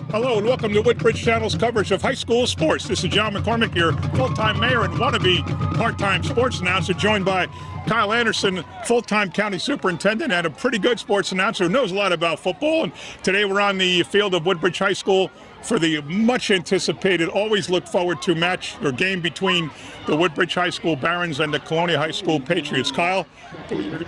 Hello and welcome to Woodbridge Channel's coverage of high school sports. This is John McCormick, your full-time mayor and wannabe part-time sports announcer, joined by Kyle Anderson, full-time county superintendent and a pretty good sports announcer who knows a lot about football. And today we're on the field of Woodbridge High School for the much anticipated, always look forward to match or game between the Woodbridge High School Barons and the Colonia High School Patriots. Kyle,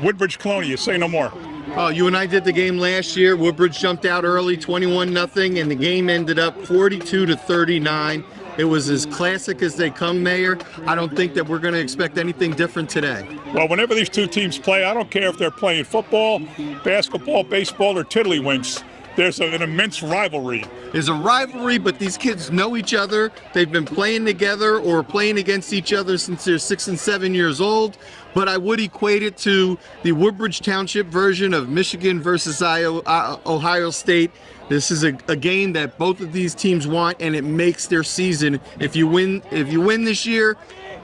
Woodbridge Colonia, say no more. Oh, you and I did the game last year. Woodbridge jumped out early, 21-0, and the game ended up 42-39. It was as classic as they come, Mayor. I don't think that we're going to expect anything different today. Well, whenever these two teams play, I don't care if they're playing football, basketball, baseball, or tiddlywinks. There's an immense rivalry. There's a rivalry, but these kids know each other. They've been playing together or playing against each other since they're 6 and 7 years old. But I would equate it to the Woodbridge Township version of Michigan versus Ohio State. This is a game that both of these teams want, and it makes their season. If you win this year,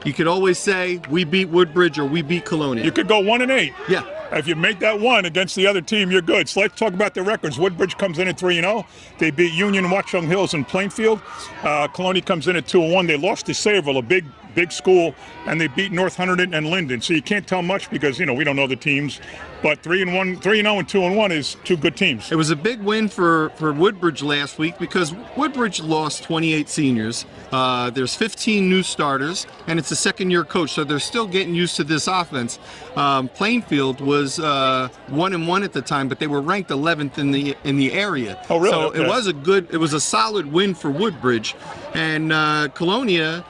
you could always say we beat Woodbridge or we beat Colonia. You could go 1-8. Yeah. If you make that one against the other team, you're good. So let's talk about the records. Woodbridge comes in at 3-0. They beat Union, Watchung Hills, and Plainfield. Colonia comes in at 2-1. They lost to Sayreville, a big school, and they beat North Hunterdon and Linden. So you can't tell much because we don't know the teams. But 3-0 and 2-1 is two good teams. It was a big win for Woodbridge last week because Woodbridge lost 28 seniors. There's 15 new starters, and it's a second-year coach, so they're still getting used to this offense. Plainfield was 1-1 at the time, but they were ranked 11th in the area. Oh, really? So Okay. it was a solid win for Woodbridge, and Colonia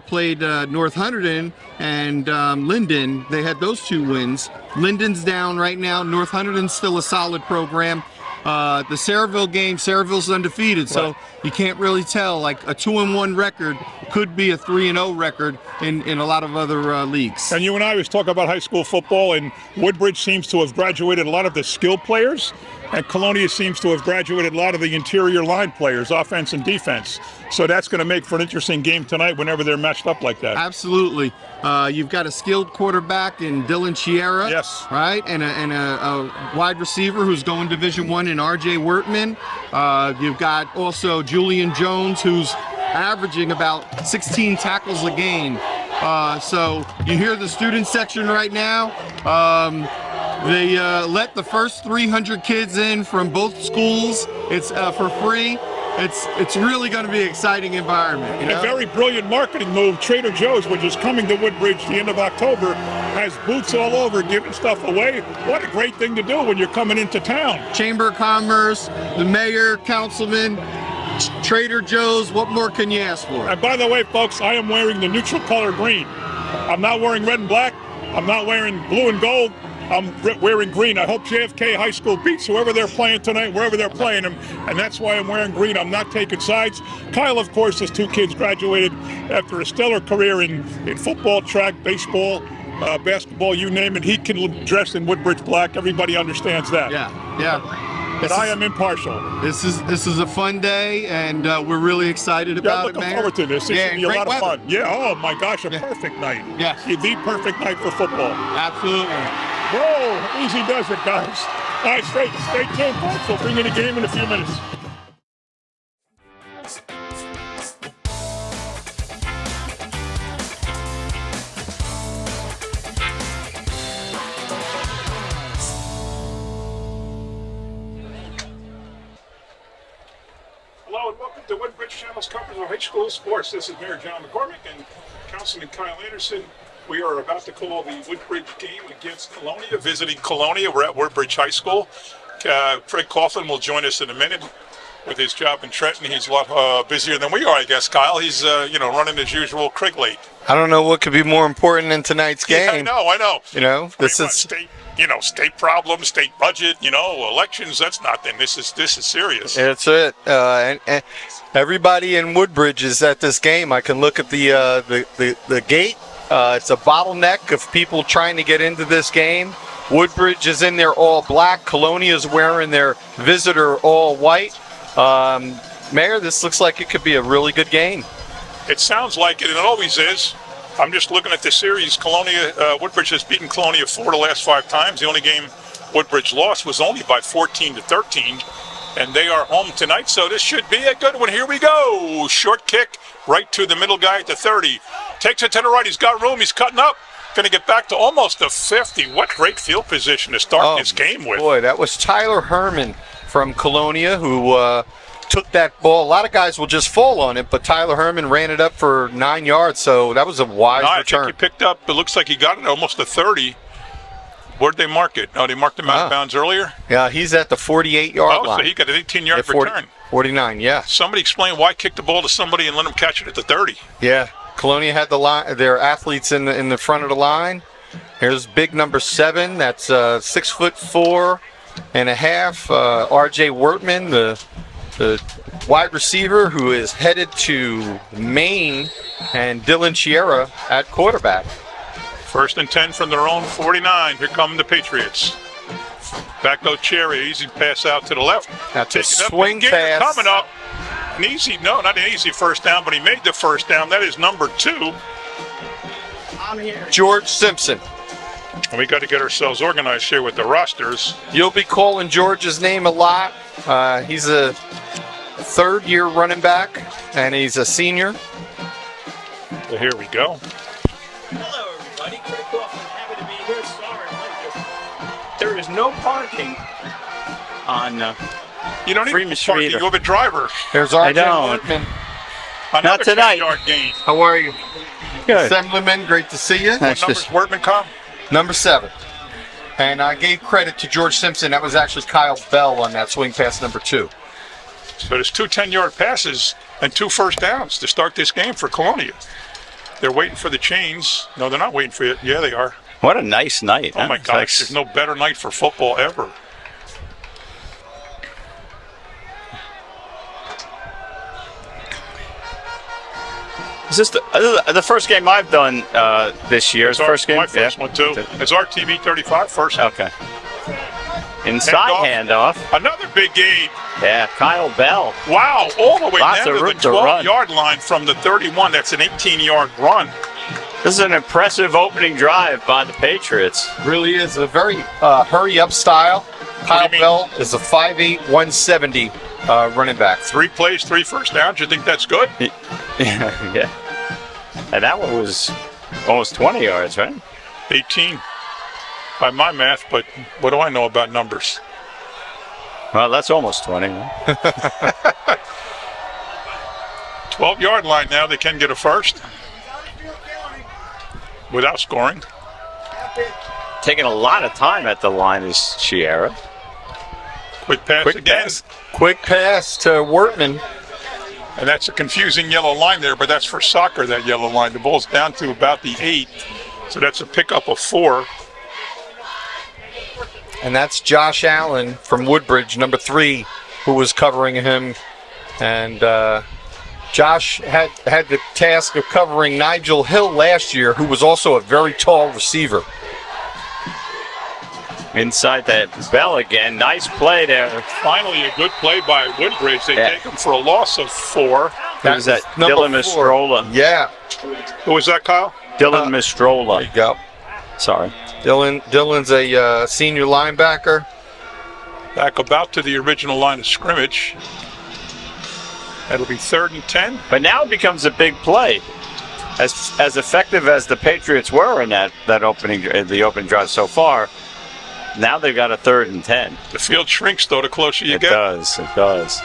played North Hunterdon and Linden. They had those two wins. Linden's down right now. North Hunterdon's still a solid program. The Sayreville game, Sayreville's undefeated, so you can't really tell. Like a 2-1 record could be a 3-0 record in a lot of other leagues. And you and I always talk about high school football, and Woodbridge seems to have graduated a lot of the skill players, and Colonia seems to have graduated a lot of the interior line players, offense and defense. So that's going to make for an interesting game tonight whenever they're matched up like that. Absolutely. You've got a skilled quarterback in Dylan Chiera, yes, right, and a wide receiver who's going Division I in R.J. Wertman. You've got also Julian Jones, who's averaging about 16 tackles a game. So you hear the student section right now. They let the first 300 kids in from both schools. It's for free. It's really going to be an exciting environment. A very brilliant marketing move. Trader Joe's, which is coming to Woodbridge the end of October, has booths all over giving stuff away. What a great thing to do when you're coming into town. Chamber of Commerce, the mayor, councilman, Trader Joe's, what more can you ask for? And by the way, folks, I am wearing the neutral color green. I'm not wearing red and black. I'm not wearing blue and gold. I'm wearing green. I hope JFK High School beats whoever they're playing tonight, wherever they're playing them, and that's why I'm wearing green. I'm not taking sides. Kyle, of course, his two kids graduated after a stellar career in football, track, baseball, basketball, you name it. He can dress in Woodbridge black. Everybody understands that. Yeah. But I am impartial. This is a fun day, and we're really excited about it, looking Mayor. forward to this. This should be a lot of weather. fun. Yeah, oh my gosh, a perfect night. Yes. The perfect night for football. Absolutely. Whoa, easy does it, guys. All right, stay tuned, folks. We'll bring you the game in a few minutes. Hello and welcome to Woodbridge Channel's coverage of high school sports. This is Mayor John McCormick and Councilman Kyle Anderson. We are about to call the Woodbridge game against Colonia, visiting Colonia. We're at Woodbridge High School. Fred Coughlin will join us in a minute with his job in Trenton. He's a lot busier than we are, I guess, Kyle. He's, running as usual, Craig late. I don't know what could be more important than tonight's game. Yeah, I know. This is state problems, state budget, elections. That's nothing. This is serious. That's it. And everybody in Woodbridge is at this game. I can look at the gate. It's a bottleneck of people trying to get into this game. Woodbridge is in there all black. Colonia is wearing their visitor all white. Mayor, this looks like it could be a really good game. It sounds like it, and it always is. I'm just looking at the series. Woodbridge has beaten Colonia 4 of the last 5 times. The only game Woodbridge lost was only by 14-13. And they are home tonight, so this should be a good one. Here we go. Short kick right to the middle guy at the 30. Takes it to the right. He's got room. He's cutting up. Going to get back to almost the 50. What great field position to start this game with. Boy, that was Tyler Herman from Colonia who took that ball. A lot of guys will just fall on it, but Tyler Herman ran it up for 9 yards, so that was a wise return. I think he picked up, it looks like he got it almost the 30. Where'd they mark it? Oh, they marked him out of bounds earlier? Yeah, he's at the 48-yard line. So he got an 18-yard return. 49, yeah. Somebody explain why kick the ball to somebody and let him catch it at the 30. Yeah, Colonia had their athletes in the front of the line. Here's big number 7. That's 6'4" and a half. R.J. Wertman, the wide receiver who is headed to Maine, and Dylan Chiera at quarterback. 1st and 10 from their own 49. Here come the Patriots. Back goes Cherry. Easy pass out to the left. That's a swing pass. Coming up. Not an easy first down, but he made the first down. That is number 2. I'm here. George Simpson. And we got to get ourselves organized here with the rosters. You'll be calling George's name a lot. He's a 3rd-year running back, and he's a senior. So here we go. Hello, everybody. Craig Coughlin, happy to be here. Sorry, there is no parking on You don't need parking. You have a driver. There's R.J. I don't. Woodman. Another Not tonight. 10-yard gain. How are you? Good. Assemblyman, great to see you. That's What number's Wortman come? Number 7. And I gave credit to George Simpson. That was actually Kyle Bell on that swing pass number 2. So there's 2 10-yard passes and 2 first downs to start this game for Colonia. They're waiting for the chains. No, they're not waiting for it. Yeah, they are. What a nice night. Oh, my gosh. There's no better night for football ever. Is this the first game I've done this year? It's First game? My first one, too. It's RTV 35, first. Okay. Inside handoff. Another big game. Yeah, Kyle Bell. Wow, all the way Lots down of to the room to run. 12-yard line from the 31. That's an 18-yard run. This is an impressive opening drive by the Patriots. Really is a very hurry-up style. Kyle Bell is a 5'8", 170 running back. 3 plays, 3 first downs. You think that's good? Yeah. And that one was almost 20 yards, right? 18 by my math, but what do I know about numbers? Well, that's almost 20. 12-yard line now. They can get a first without scoring. Taking a lot of time at the line is Chiera. Quick pass again. Quick pass to Wertman. And that's a confusing yellow line there, but that's for soccer, that yellow line. The ball's down to about the 8, so that's a pickup of 4. And that's Josh Allen from Woodbridge, number 3, who was covering him. And Josh had the task of covering Nigel Hill last year, who was also a very tall receiver. Inside that Bell again. Nice play there. Finally, a good play by Woodbridge. They take him for a loss of 4. Who's that? Dylan Mistrola. Yeah. Who was that, Kyle? Dylan Mistrola. There you go. Sorry. Dylan's a senior linebacker. Back about to the original line of scrimmage. That'll be 3rd and 10. But now it becomes a big play. As effective as the Patriots were in that the opening drive so far, now they've got a 3rd and 10. The field shrinks, though, the closer you get. It does.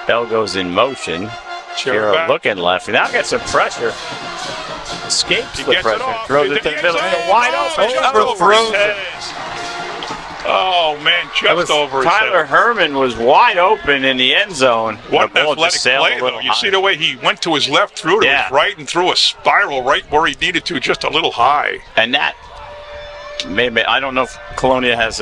Bell goes in motion. Chiera looking left. Now gets some pressure. Escapes the pressure. Throws it to the middle. Wide open. Overthrows it. Oh, man, just over his Tyler head. Herman was wide open in the end zone. What an athletic play, though. You see the way he went to his left, threw to his right, and threw a spiral right where he needed to, just a little high. And that, maybe, I don't know if Colonia has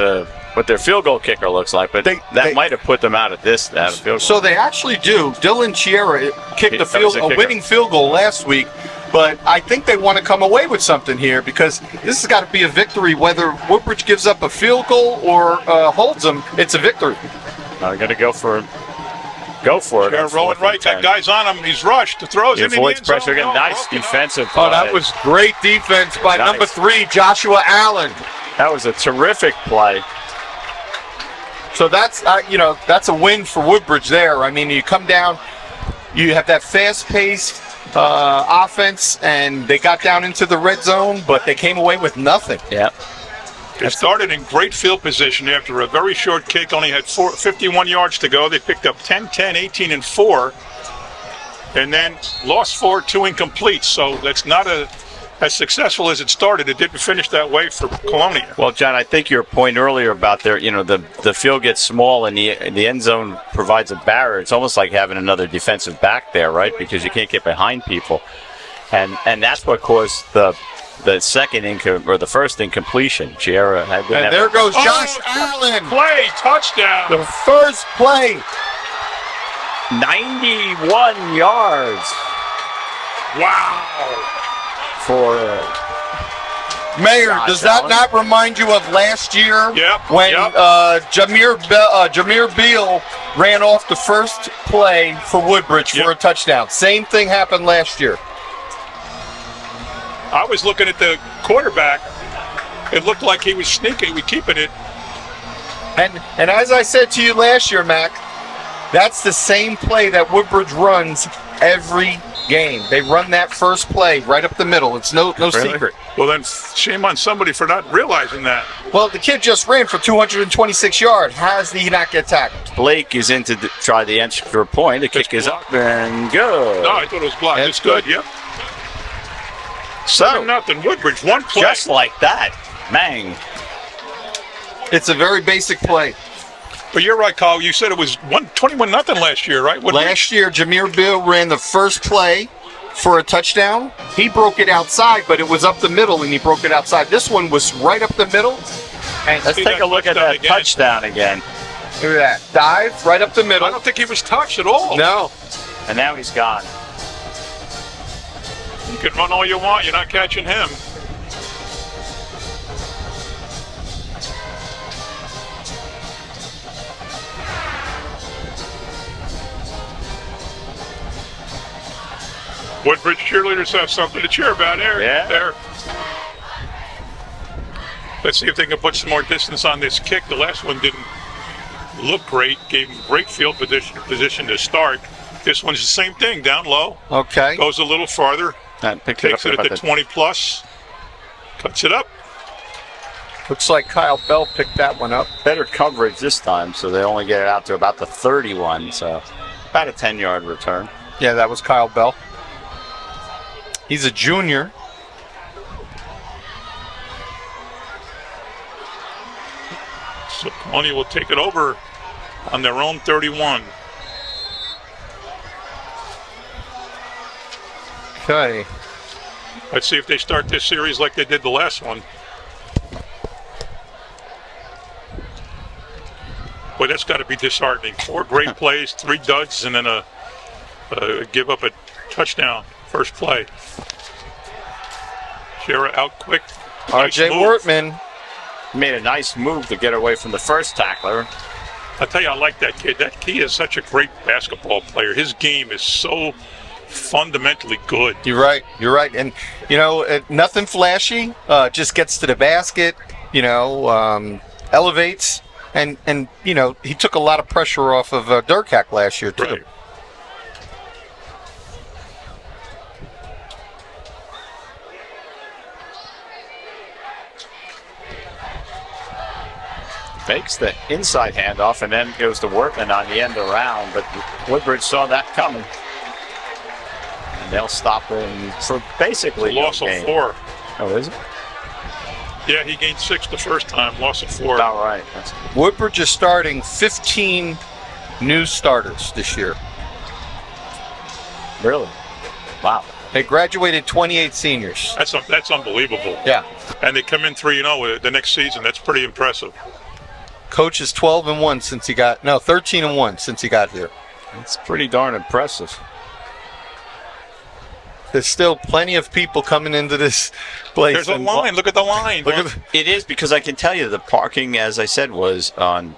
what their field goal kicker looks like, but that might have put them out of field goal. So they actually do. Dylan Chiera kicked a winning field goal last week. But I think they want to come away with something here, because this has got to be a victory. Whether Woodbridge gives up a field goal or holds them, it's a victory. They're going to go for it. They're rolling right. That guy's on him. He's rushed. Throws in the end zone. Pressure. Nice defensive play. Oh, that was great defense by number 3, Joshua Allen. That was a terrific play. So that's that's a win for Woodbridge there. I mean, you come down, you have that fast-paced offense, and they got down into the red zone, but they came away with nothing. Yeah. They started in great field position after a very short kick, only had 51 yards to go. They picked up 10, 10, 18, and 4, and then lost 4, 2 incomplete. So that's not as successful as it started. It didn't finish that way for Colonia. Well, John, I think your point earlier about the field gets small and the end zone provides a barrier. It's almost like having another defensive back there, right? Because you can't get behind people, and that's what caused the second or the first incompletion. Giera had. And there goes Josh Allen. Play touchdown. The first play. 91 yards. Wow. For Mayor, Josh does that Allen. not remind you of last year when Jameer Beal ran off the first play for Woodbridge for a touchdown? Same thing happened last year. I was looking at the quarterback. It looked like he was sneaking. We keeping it. And as I said to you last year, Mac, that's the same play that Woodbridge runs every game. They run that first play right up the middle. It's no secret. Well, then shame on somebody for not realizing that. Well, the kid just ran for 226 yards. How does he not get tackled? Blake is in to try the extra point. The kick is up and good. No, I thought it was blocked. That's It's good. Yep. So, Nothing. Woodbridge, one play. just like that, Mang. It's a very basic play. But you're right, Kyle. You said it was 21-0 last year, right? Woodbridge? Last year, Jameer Beal ran the first play for a touchdown. He broke it outside, but it was up the middle, and he broke it outside. This one was right up the middle. And Let's See take that a look at touchdown that again. touchdown again. look at that. Dive right up the middle. I don't think he was touched at all. No. And now he's gone. You can run all you want. You're not catching him. Woodbridge cheerleaders have something to cheer about here. Yeah. There. Let's see if they can put some more distance on this kick. The last one didn't look great. Gave him great field position to start. This one's the same thing, down low. Okay. Goes a little farther. That picked Takes it up at the 20 plus. Cuts it up. Looks like Kyle Bell picked that one up. better coverage this time, so they only get it out to about the 31. So about a 10-yard return. Yeah, that was Kyle Bell. He's a junior. So Colonia will take it over on their own 31. Okay. Let's see if they start this series like they did the last one. Boy, that's got to be disheartening. 4 great plays, 3 duds, and then a give up a touchdown first play. Shara out quick. R.J. Nice move. Wortman. Made a nice move to get away from the first tackler. I tell you, I like that kid. He is such a great basketball player. His game is so fundamentally good. You're right. You're right. And, nothing flashy. Just gets to the basket, elevates. And he took a lot of pressure off of Durkak last year, too. Right. Makes the inside handoff and then goes to Workman on the end around, but Woodbridge saw that coming. And they'll stop him for basically Loss no of gain. 4. Oh, is it? Yeah, he gained 6 the first time, loss of 4. About right. That's Woodbridge is starting 15 new starters this year. really wow. They graduated 28 seniors. That's unbelievable. Yeah. And they come in 3-0 the next season. That's pretty impressive. Coach is 12-1 since he got 13-1 since he got here. It's pretty darn impressive. There's still plenty of people coming into this place. There's a line. Look at the line. It is, because I can tell you the parking, as I said, was on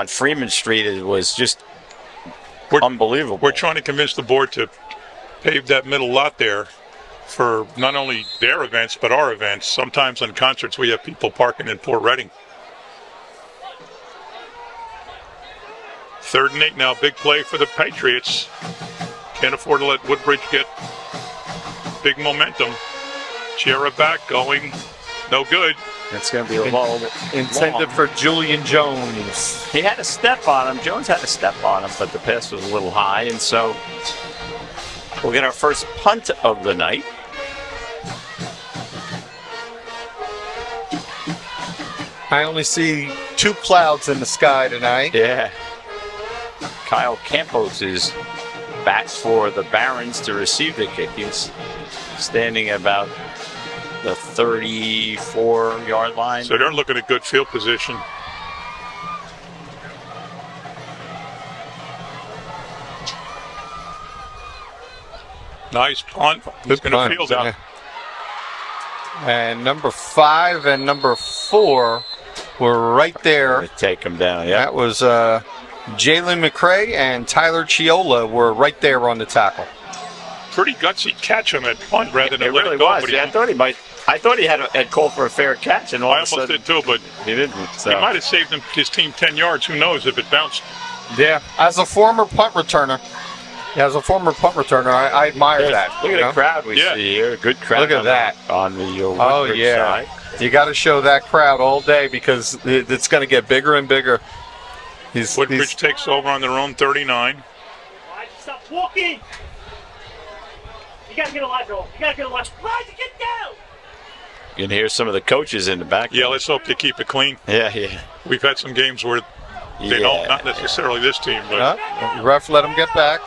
Freeman Street. It was just unbelievable. We're trying to convince the board to pave that middle lot there for not only their events, but our events. Sometimes on concerts, we have people parking in Port Reading. 3rd and 8 now. Big play for the Patriots. Can't afford to let Woodbridge get big momentum. Chiara back, going no good. It's going to be a little bit Intended long. for Julian Jones. He had a step on him. Jones had a step on him, but the pass was a little high, and so we'll get our first punt of the night. I only see 2 clouds in the sky tonight. Yeah. Kyle Campos is back for the Barons to receive the kick. He's standing about the 34-yard line. So they're looking at good field position. Nice punt. He's going to field it. And number 5 and number 4 were right there. Gonna take him down, yeah. That was Jalen McCray and Tyler Chiola were right there on the tackle. Pretty gutsy catch on that punt rather than It let really it go. was. But Yeah, I thought he had called for a fair catch, and all I of a almost sudden did too, but he didn't. So. he might have saved his team 10 yards. Who knows if it bounced? Yeah. As a former punt returner, I admire that. Look at you know? the crowd we Yeah. see here. Good crowd. Look at that. On the Oh, Woodbridge yeah. side. You got to show that crowd all day because it's going to get bigger and bigger. Woodbridge takes over on their own 39. Stop walking! You gotta get a live roll. You gotta get a live. Rise and get down! You can hear some of the coaches in the back. Yeah, let's hope they keep it clean. Yeah. We've had some games where they don't, not necessarily this team, but Ref let him get back.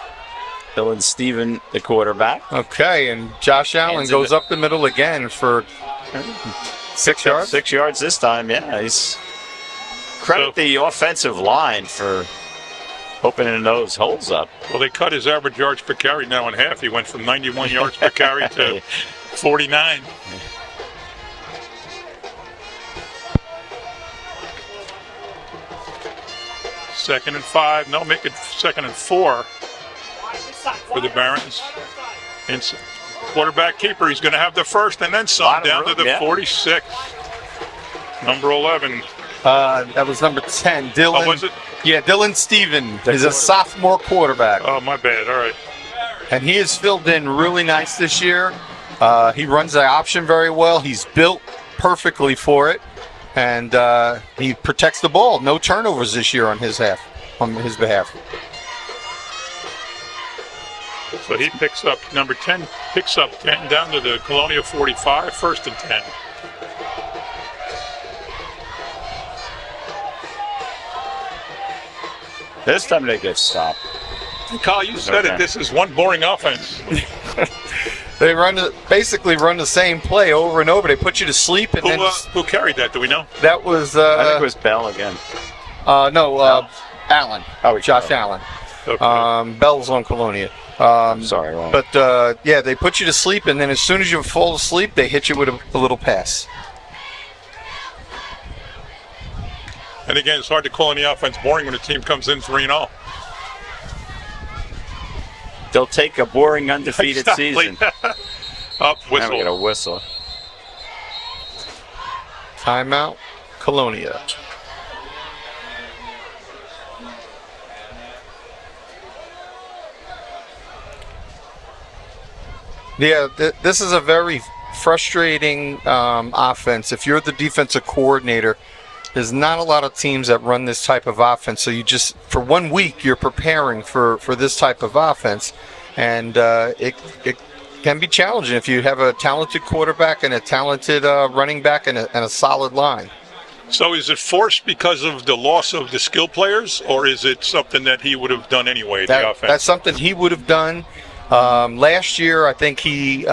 Dylan Steven, the quarterback. Okay, and Josh Allen Hands goes it. up the middle again for 6 yards. 6 yards this time, yeah. He's credit the offensive line for opening those holes up. well, they cut his average yards per carry now in half. He went from 91 yards per carry to 49. Second and 5. No, make it 2nd and 4 for the Barons. And quarterback keeper, he's going to have the first and then some Lot of down to room, the yeah. 46. Number 11. That was number 10, Dylan. Oh, was it? Yeah, Dylan Steven is a sophomore quarterback. Oh, my bad. All right. And he has filled in really nice this year. He runs the option very well. He's built perfectly for it. And he protects the ball. No turnovers this year on his behalf. So he picks up, number 10 picks up 10 down to the Colonia 45, 1st and 10. This time they get stopped. Kyle, you said Okay. it. This is one boring offense. They basically run the same play over and over. They put you to sleep, and then Who carried that? Do we know? that was I think it was Bell again. Allen. Oh, Josh Allen. Okay. Bell's on Colonia. Sorry, wrong. But yeah, they put you to sleep, and then as soon as you fall asleep, they hit you with a little pass. And again, it's hard to call any offense boring when a team comes in 3-0. They'll take a boring undefeated Exactly. season. Up, Now we get whistle. a whistle. Timeout, Colonia. Yeah, this is a very frustrating offense. If you're the defensive coordinator, there's not a lot of teams that run this type of offense. So you just, for 1 week, you're preparing for this type of offense. And it can be challenging if you have a talented quarterback and a talented running back and a solid line. So is it forced because of the loss of the skill players, or is it something that he would have done anyway, the offense? That's something he would have done. Last year, I think he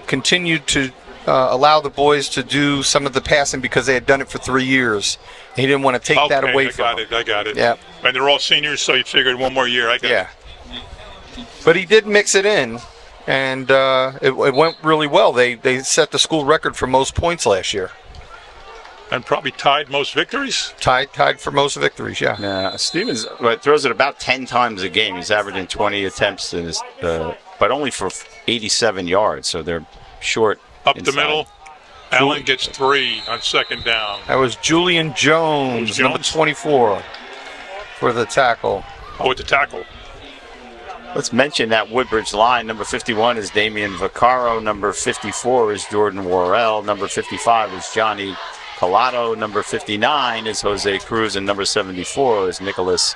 continued to allow the boys to do some of the passing because they had done it for 3 years. He didn't want to take that away from them. I got it. Yeah. And they're all seniors, so you figured one more year. I got Yeah. But he did mix it in, and it went really well. They set the school record for most points last year. And probably tied most victories. Tied for most victories, yeah. Yeah, Stevens throws it about 10 times a game. He's averaging 20 attempts, in his, but only for 87 yards, so they're short. Up inside. the middle. Allen gets 3 on 2nd down. That was Julian Jones, number 24, for the tackle. Oh, with the tackle. Let's mention that Woodbridge line. Number 51 is Damian Vaccaro. Number 54 is Jordan Worrell. Number 55 is Johnny Collado. Number 59 is Jose Cruz. And number 74 is Nicholas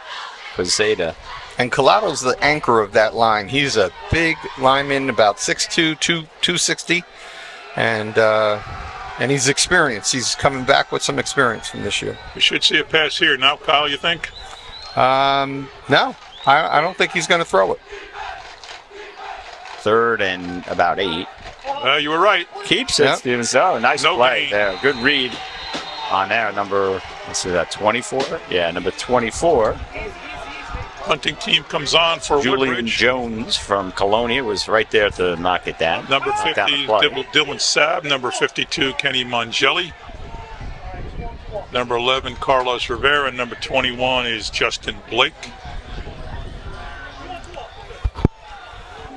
Posada. And Collado's the anchor of that line. He's a big lineman, about 6'2", 260, and he's experienced. He's coming back with some experience from this year. We should see a pass here now, Kyle, you think? No, I don't think he's going to throw it. 3rd and about 8. You were right. Keeps it, Yep. Steven. So nice No play gain. there. Good read on there. Number, let's see that, 24? Yeah, number 24. Hunting team comes on for Julian Woodbridge. Jones from Colonia was right there to knock it down. Number Knock down 50, the play. Dylan Sabb. Number 52, Kenny Mangelli. Number 11, Carlos Rivera. And number 21 is Justin Blake.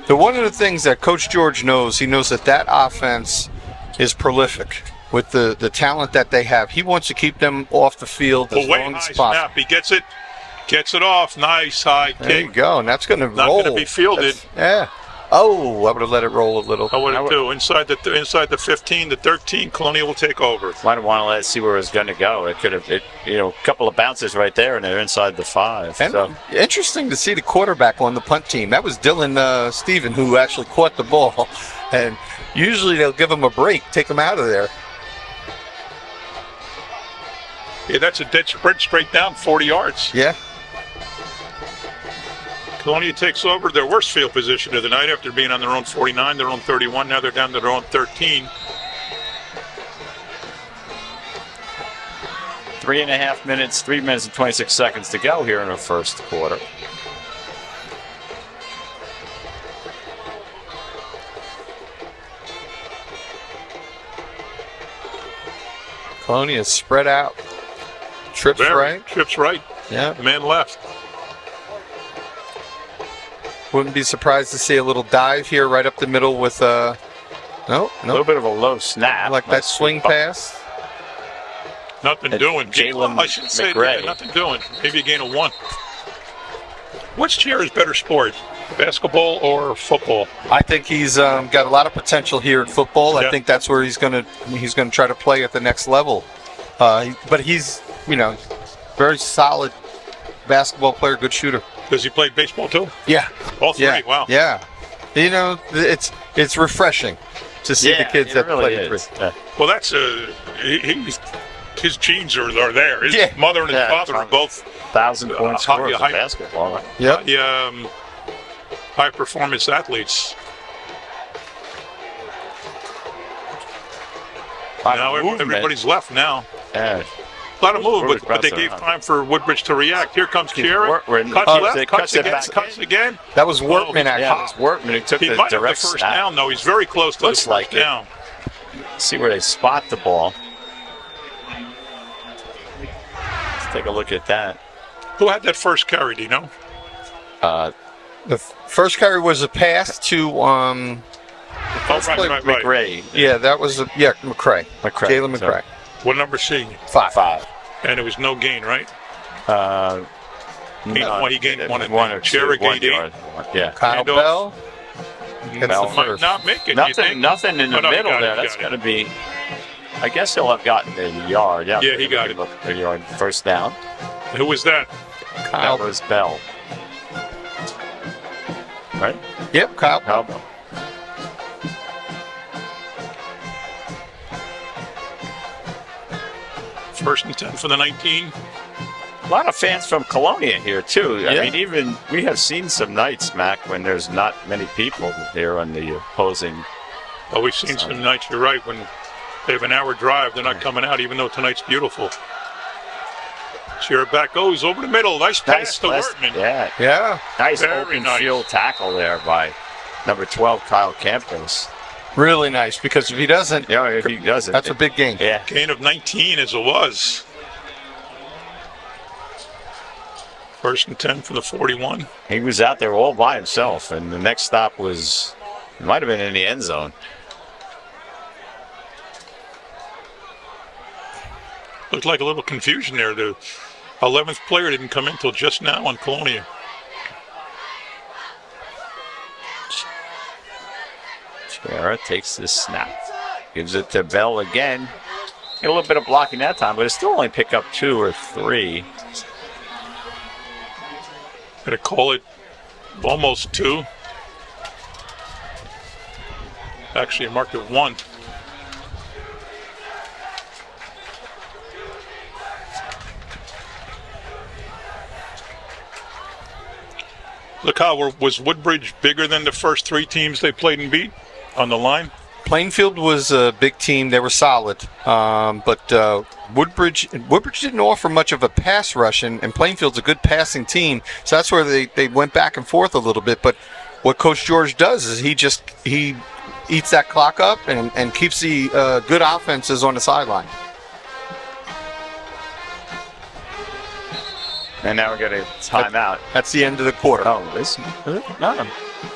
One of the things that Coach George knows, he knows that offense is prolific with the talent that they have. He wants to keep them off the field as Away long high as possible. snap. He gets it off. Nice high There you kick. go, and that's going to Not roll. going to be fielded. Yeah. Oh, I would have let it roll a little. What would it do? Inside the 15, the 13, Colonia will take over. Might have wanted to let it see where it was going to go. It could have, a couple of bounces right there, and they're inside the 5. And So interesting to see the quarterback on the punt team. That was Dylan Stephen who actually caught the ball. And usually they'll give him a break, take him out of there. Yeah, that's a dead sprint straight down 40 yards. Yeah. Colonia takes over their worst field position of the night after being on their own 49, their own 31. Now they're down to their own 13. 3.5 minutes, 3 minutes and 26 seconds to go here in the first quarter. Colonia is spread out. Trips right. Trips right. Yeah. Man left. Wouldn't be surprised to see a little dive here right up the middle with A little bit of a low snap. like that swing pass. Nothing And doing. Jalen I shouldn't say McRae. that. Nothing doing. Maybe a gain of 1. Which chair is better sport? Basketball or football? I think he's got a lot of potential here in football. Yeah. I think that's where he's gonna try to play at the next level. But he's very solid basketball player, good shooter. Does he play baseball too? Yeah. All 3. Yeah. Wow. Yeah. It's refreshing to see the kids it that really play is. three. Well, that's his genes are there. His Yeah. mother and his Yeah, father are both 1,000-point scores in high- basketball. Right? Yep. high performance athletes. Lot Now of movement. everybody's left now. Yeah. A lot of move, Woodbridge but they bouncing gave around. time for Woodbridge to react. Here comes Kieran. We're- Cuts left, they cuts cuts it again, back cuts in. again. That was Workman Oh, actually. Yeah, it's Workman who took He the might have the direct first snap. down, though. He's very close to Looks the first like it. down. See where they spot the ball. Let's take a look at that. Who had that first carry, do you know? The first carry was a pass to Oh, play right. McRae. that was McCray. McCray. Jalen So- McCray. What number C? 5. And it was no gain, right? No, He gained one. one or two. Jarrett 1 gained 8. yard. Yeah. Kyle Handoff. Bell gets Bell the Might first. not make it, you think? Nothing in the Oh, no, he middle got it, there. he That's got going to be. I guess he'll have gotten a yard. Yeah, Yeah, he got it. A yard first down. Who was that? Kyle. That was Bell. Right? Yep, Kyle. Kyle Bell. First and 10 for the 19. A lot of fans from Colonia here too. Yeah. I mean, even we have seen some nights, Mac, when there's not many people there on the opposing. Well, we've seen some nights, you're right, when they have an hour drive, they're not coming out, even though tonight's beautiful. Sierra back goes over the middle. Nice pass to Wortman. Yeah, Yeah, nice Very open nice. field tackle there by number 12, Kyle Campos. really nice because if he doesn't, Yeah, if he doesn't, that's a big gain. Yeah, Gain of 19 as it was. First and 10 for the 41. he was out there all by himself, and the next stop was it might have been in the end zone. Looked like a little confusion there. The 11th player didn't come in until just now on Colonia. Chiara takes the snap. Gives it to Bell again. Get a little bit of blocking that time, but it's still only pick up 2 or 3. Gonna call it almost 2. Actually, I marked it 1. Look, how was Woodbridge bigger than the first 3 teams they played and beat on the line? Plainfield was a big team. They were solid. But Woodbridge didn't offer much of a pass rush, and Plainfield's a good passing team. So that's where they went back and forth a little bit. But what Coach George does is he eats that clock up and keeps the good offenses on the sideline. And now we're getting a timeout. That's the end of the quarter. Oh, no.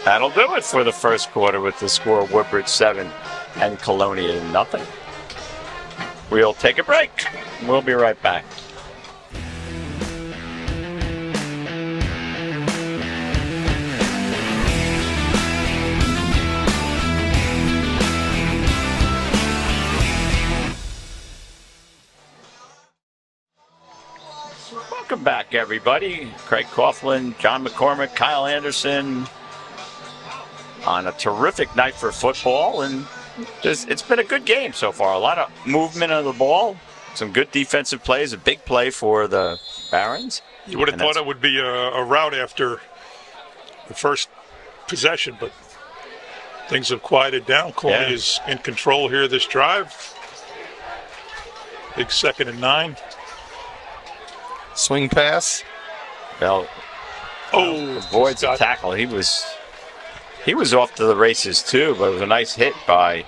That'll do it for the first quarter with the score Woodbridge 7 and Colonia nothing. We'll take a break. We'll be right back. Welcome back, everybody. Craig Coughlin, John McCormick, Kyle Anderson on a terrific night for football, and it's been a good game so far. A lot of movement of the ball, some good defensive plays, a big play for the Barons. You would have thought it would be a rout after the first possession, but things have quieted down. Colonia is in control here this drive. Big 2nd and 9. Swing pass. Bell avoids a tackle. He was off to the races too, but it was a nice hit by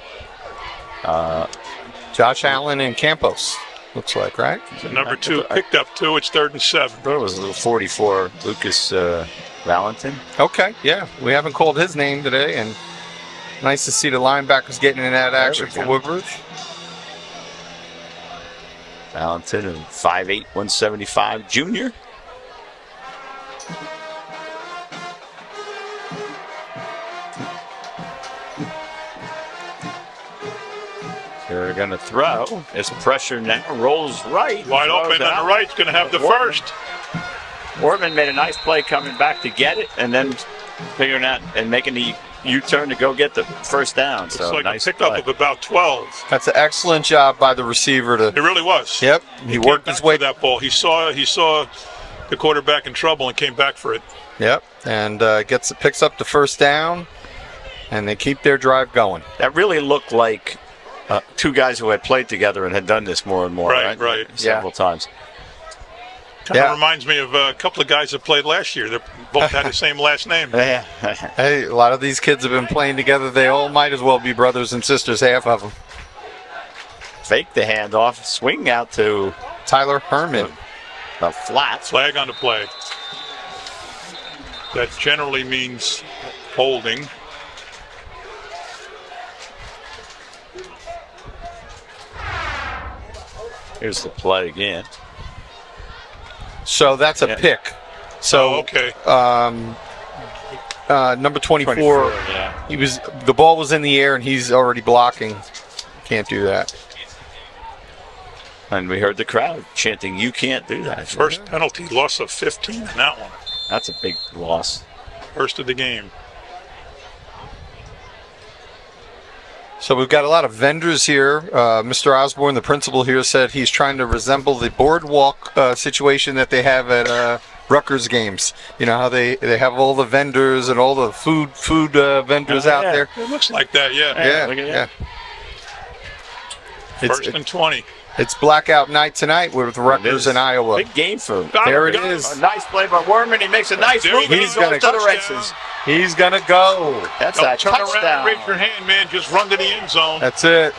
Josh Allen and Campos. Looks like, right? So number 2 picked up 2. It's 3rd and 7. I thought it was a little 44, Lucas Valentin. Okay, yeah. We haven't called his name today, and nice to see the linebackers getting in that action for Woodbridge. Valentin, 5'8", 175 junior. They're going to throw. There's pressure now. Rolls right. Wide open on the right. Going to have the first. Wortman made a nice play coming back to get it, and then figuring out and making the U-turn to go get the first down. It's so like nice a pickup of about 12. That's an excellent job by the receiver. It really was. Yep. He worked his way to that ball. He saw the quarterback in trouble and came back for it. Yep. And picks up the first down, and they keep their drive going. That really looked like 2 guys who had played together and had done this more and more. Right. Several times. Kind of reminds me of a couple of guys that played last year. They both had the same last name. Hey, a lot of these kids have been playing together. They all might as well be brothers and sisters, half of them. Fake the handoff, swing out to Tyler Herman. The flat. Flag on the play. That generally means holding. Here's the play again. So that's a pick. So okay. Number 24, the ball was in the air and he's already blocking. Can't do that. And we heard the crowd chanting, "You can't do that." First penalty, loss of 15 in that one. That's a big loss. First of the game. So we've got a lot of vendors here. Mr. Osborne, the principal here, said he's trying to resemble the boardwalk situation that they have at Rutgers games. You know how they have all the vendors and all the food vendors out there? It looks like that, Yeah. First and 20. It's blackout night tonight with Rutgers and Iowa. Big game for there it is. A nice play by Worman. He makes a nice move. He's going to the races. He's going to go. That's Don't a turn touchdown. around and raise your hand, man. Just run to the end zone. That's it.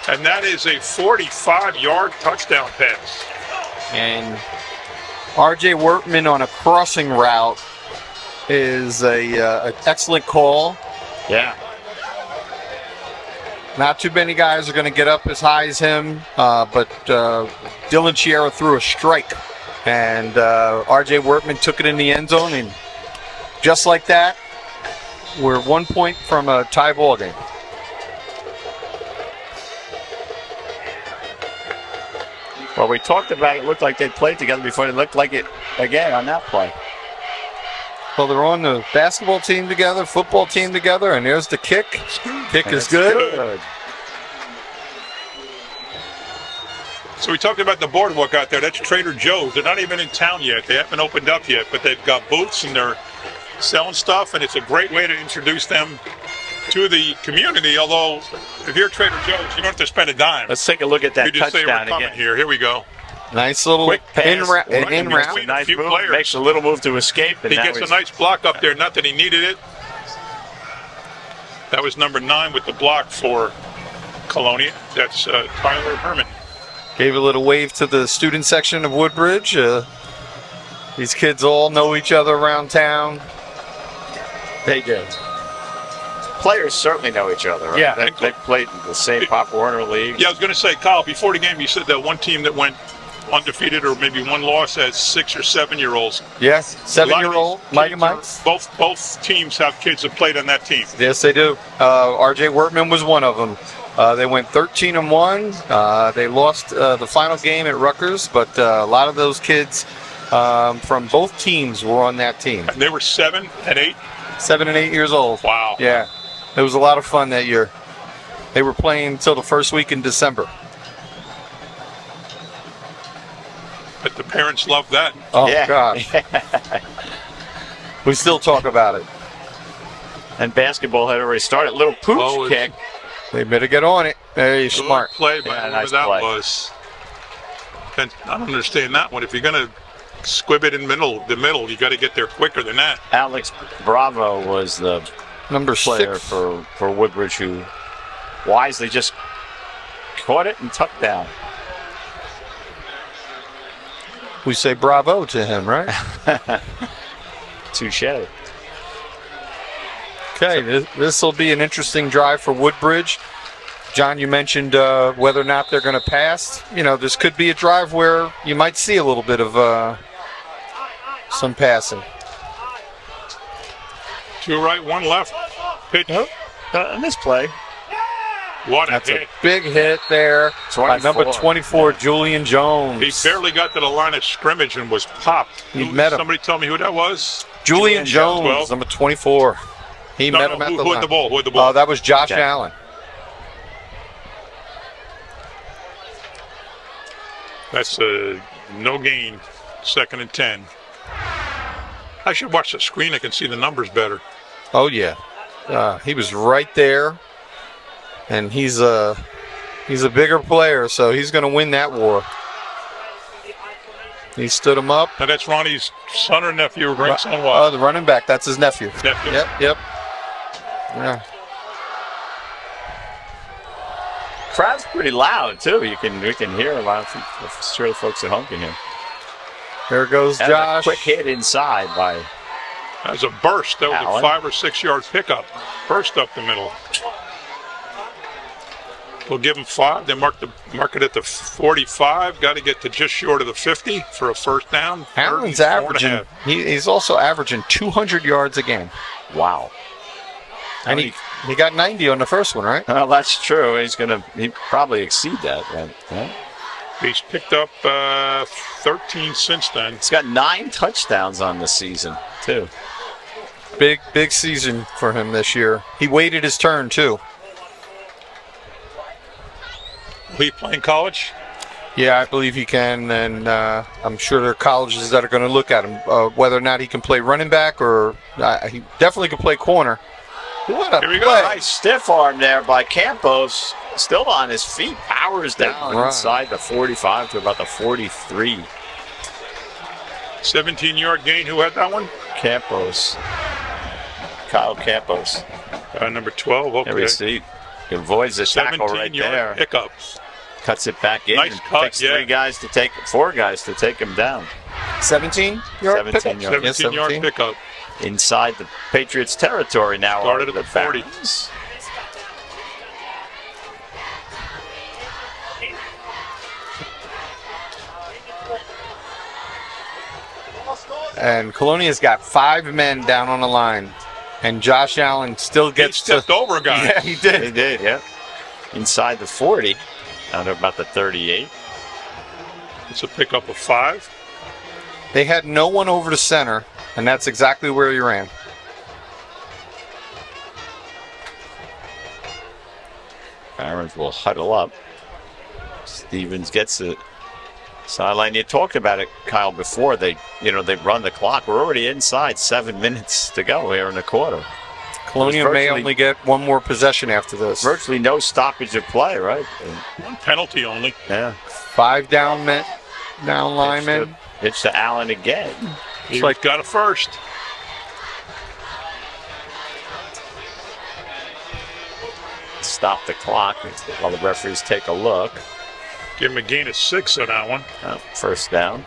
And that is a 45-yard touchdown pass. And R.J. Wortman on a crossing route is an excellent call. Yeah. Not too many guys are going to get up as high as him, but Dylan Chiara threw a strike, and R.J. Wortman took it in the end zone, and just like that, we're 1 point from a tie ball game. Well, we talked about it. Looked like they played together before. It looked like it again on that play. Well, they're on the basketball team together, football team together, and there's the kick. Kick is good. So we talked about the boardwalk out there. That's Trader Joe's. They're not even in town yet. They haven't opened up yet, but they've got booths and they're selling stuff, and it's a great way to introduce them to the community. Although, if you're Trader Joe's, you don't have to spend a dime. Let's take a look at that You just say we're touchdown coming again. here. Here we go. Nice little Quick pass. in route. Between a Nice few move. players. Makes a little move to escape. And He now gets a he's- nice block up there. Not that he needed it. That was number 9 with the block for Colonia. That's Tyler Herman. Gave a little wave to the student section of Woodbridge. These kids all know each other around town. They do. Players certainly know each other. Right? Yeah. They played in the same Pop Warner League. Yeah, I was going to say, Kyle, before the game, you said that one team that went undefeated or maybe one loss has 6 or 7-year-olds. Yes, A lot of 7-year-old these Mike kids and Mike's. Both teams have kids that played on that team. Yes, they do. RJ Wortman was one of them. They went 13-1. They lost the final game at Rutgers, but a lot of those kids from both teams were on that team. And they were 7 and 8. 7 and 8 years old. Wow. Yeah, it was a lot of fun that year. They were playing until the first week in December. But the parents loved that. Oh, Yeah. gosh. We still talk about it. And basketball had already started. Little pooch Oh, it's- kick. They better get on it. Very smart. Good play by Yeah, whoever nice that play. was. And I don't understand that one. If you're going to squib it in the middle, you got to get there quicker than that. Alex Bravo was the Number player 6. for Woodbridge who wisely just caught it and tucked down. We say bravo to him, right? Touche. Okay, this will be an interesting drive for Woodbridge. John, you mentioned whether or not they're going to pass. You know, this could be a drive where you might see a little bit of some passing. 2 right, 1 left. Pitch. In this play, What a That's a hit. big hit there by number 24, Julian Jones. He barely got to the line of scrimmage and was popped. He met him. Somebody tell me who that was? Julian Jones, 12. number 24. He met him at the who line. had the ball? Who had the ball? That was Josh Okay. Allen. That's a no gain, 2nd and 10. I should watch the screen. I can see the numbers better. Oh, yeah. He was right there. And he's a bigger player, so he's going to win that war. He stood him up. Now that's Ronnie's son or nephew or grandson. What? The running back, that's his nephew. Nephew. Yep. Yeah. crowd's pretty loud too. We can hear a lot. I'm sure the folks at home can hear. There goes That was a Josh. quick hit inside by That was a burst. That was Allen. a 5 or 6 yard pickup. Burst up the middle. We'll give him 5. They mark it at the 45. Got to get to just short of the 50 for a first down. Allen's 4.5. averaging. He's also averaging 200 yards a game, wow. and he got 90 on the first one, right? Well, that's true. He probably exceed that. Right? Yeah. He's picked up 13 since then. He's got 9 touchdowns on the season too. Big season for him this year. He waited his turn too. Will he play in college? Yeah, I believe he can, and I'm sure there are colleges that are going to look at him, whether or not he can play running back or he definitely can play corner. What a Here we go. play. Nice stiff arm there by Campos. Still on his feet. Powers down Right. inside the 45 to about the 43. 17 yard gain. Who had that one? Campos. Kyle Campos. Number 12. There we Okay. see. He avoids the tackle 17 right yard there. pickup. Cuts it back in. Nice and cut, takes yeah. 4 guys to take him down. 17 yard 17 pickup? yard. Yeah, 17 yard pickup. Inside the Patriots' territory now. Started are at the the 40. Barons. And Colonia's got 5 men down on the line, and Josh Allen still He gets to. stepped over a guy. Yeah, he They did. did, yeah. Inside the 40. Down to about the 38. It's a pickup of 5. They had no one over the center, and that's exactly where he ran. Barons will huddle up. Stevens gets the sideline. You talked about it, Kyle, before. They run the clock. We're already inside 7 minutes to go here in the quarter. Colonia may only get one more possession after this. Virtually no stoppage of play, right? One penalty only. Yeah. 5 down linemen. It's to Allen again. He's like got a first. Stop the clock while the referees take a look. Give him a gain of 6 on that one. First down.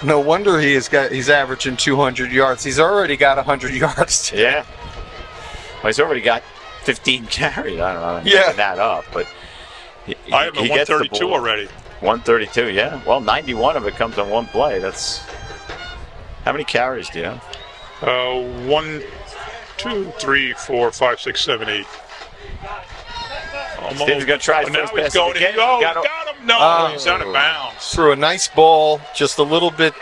No wonder he's averaging 200 yards. He's already got 100 yards. Yeah. Well, he's already got 15 carries. I don't know. I'm Yeah. making that up, but I have a he gets the 132 ball. already. 132, yeah. Well, 91 of it comes on one play. That's how many carries do you have? 1, 2, 3, 4, 5, 6, 7, 8. Steve's going to try his Now first he's pass going again. in. Oh, Got got him. No, he's out of bounds. Threw a nice ball, just a little bit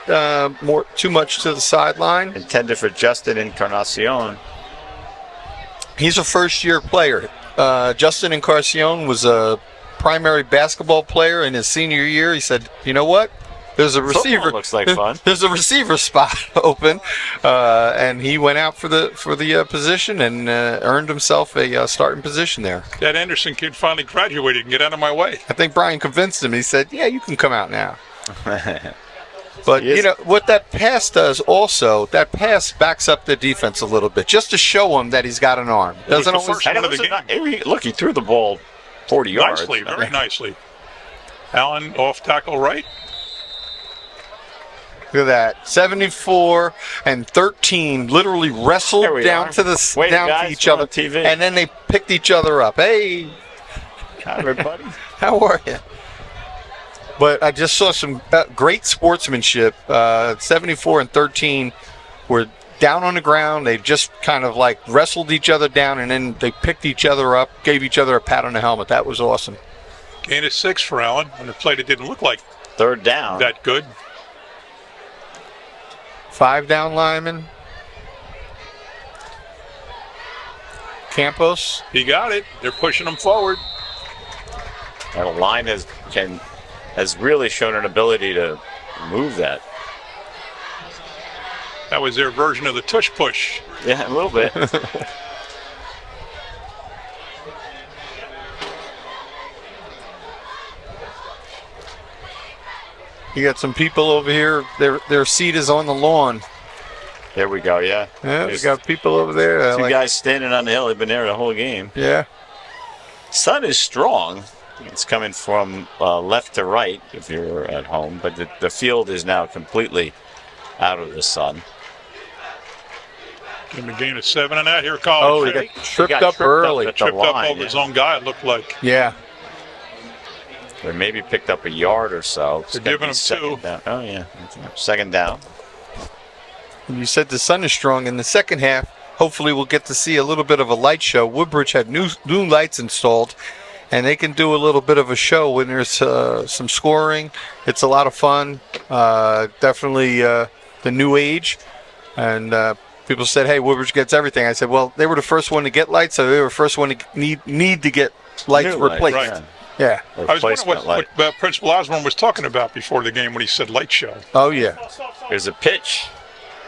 too much to the sideline. intended for Justin Encarnacion. He's a first-year player. Justin Encarnacion was a primary basketball player in his senior year. He said, "You know what? There's a receiver. Football looks like fun." There's a receiver spot open," and he went out for the position and earned himself a starting position there. That Anderson kid finally graduated and get out of my way. I think Brian convinced him. He said, "Yeah, you can come out now." But He is- you know what that pass does also, that pass backs up the defense a little bit, just to show him that he's got an arm. was Doesn't the always. first And it one of was the look, he threw the ball 40 yards. Nicely, very nicely. Allen off tackle right. Look at that, 74 and 13, literally There wrestled we down are. to the Wait, down guys, to each we're other, on TV. and then they picked each other up. Hey, Hi, everybody. how are you? But I just saw some great sportsmanship. 74 and 13 were down on the ground. They just kind of like wrestled each other down, and then they picked each other up, gave each other a pat on the helmet. That was awesome. Gain of 6 for Allen on a play that didn't look like Third down. that good. 5 down linemen. Campos. He got it. They're pushing him forward. And the line has really shown an ability to move that. That was their version of the tush push. Yeah, a little bit. You got some people over here. Their seat is on the lawn. There we go, yeah. Yeah, we There's got people over there. two guys standing on the hill. They've been there the whole game. Yeah. Sun is strong. It's coming from left to right if you're at home, but the field is now completely out of the sun. Give him a gain of 7 on that. Here, Oh, college. he got tripped got up tripped early. up at the Tripped up line, over his yeah. own guy, it looked like. Yeah. They maybe picked up a yard or so. It's They're gonna giving be him second 2. down. Oh, yeah. Second down. You said the sun is strong. In the second half, hopefully we'll get to see a little bit of a light show. Woodbridge had new lights installed, and they can do a little bit of a show when there's some scoring. It's a lot of fun. Definitely the new age. And people said, hey, Woodbridge gets everything. I said, well, they were the first one to get lights, so they were the first one to need to get lights New light, replaced. right. Yeah. I was wondering Replacement light. what Principal Osborne was talking about before the game when he said light show. Oh, yeah. There's a pitch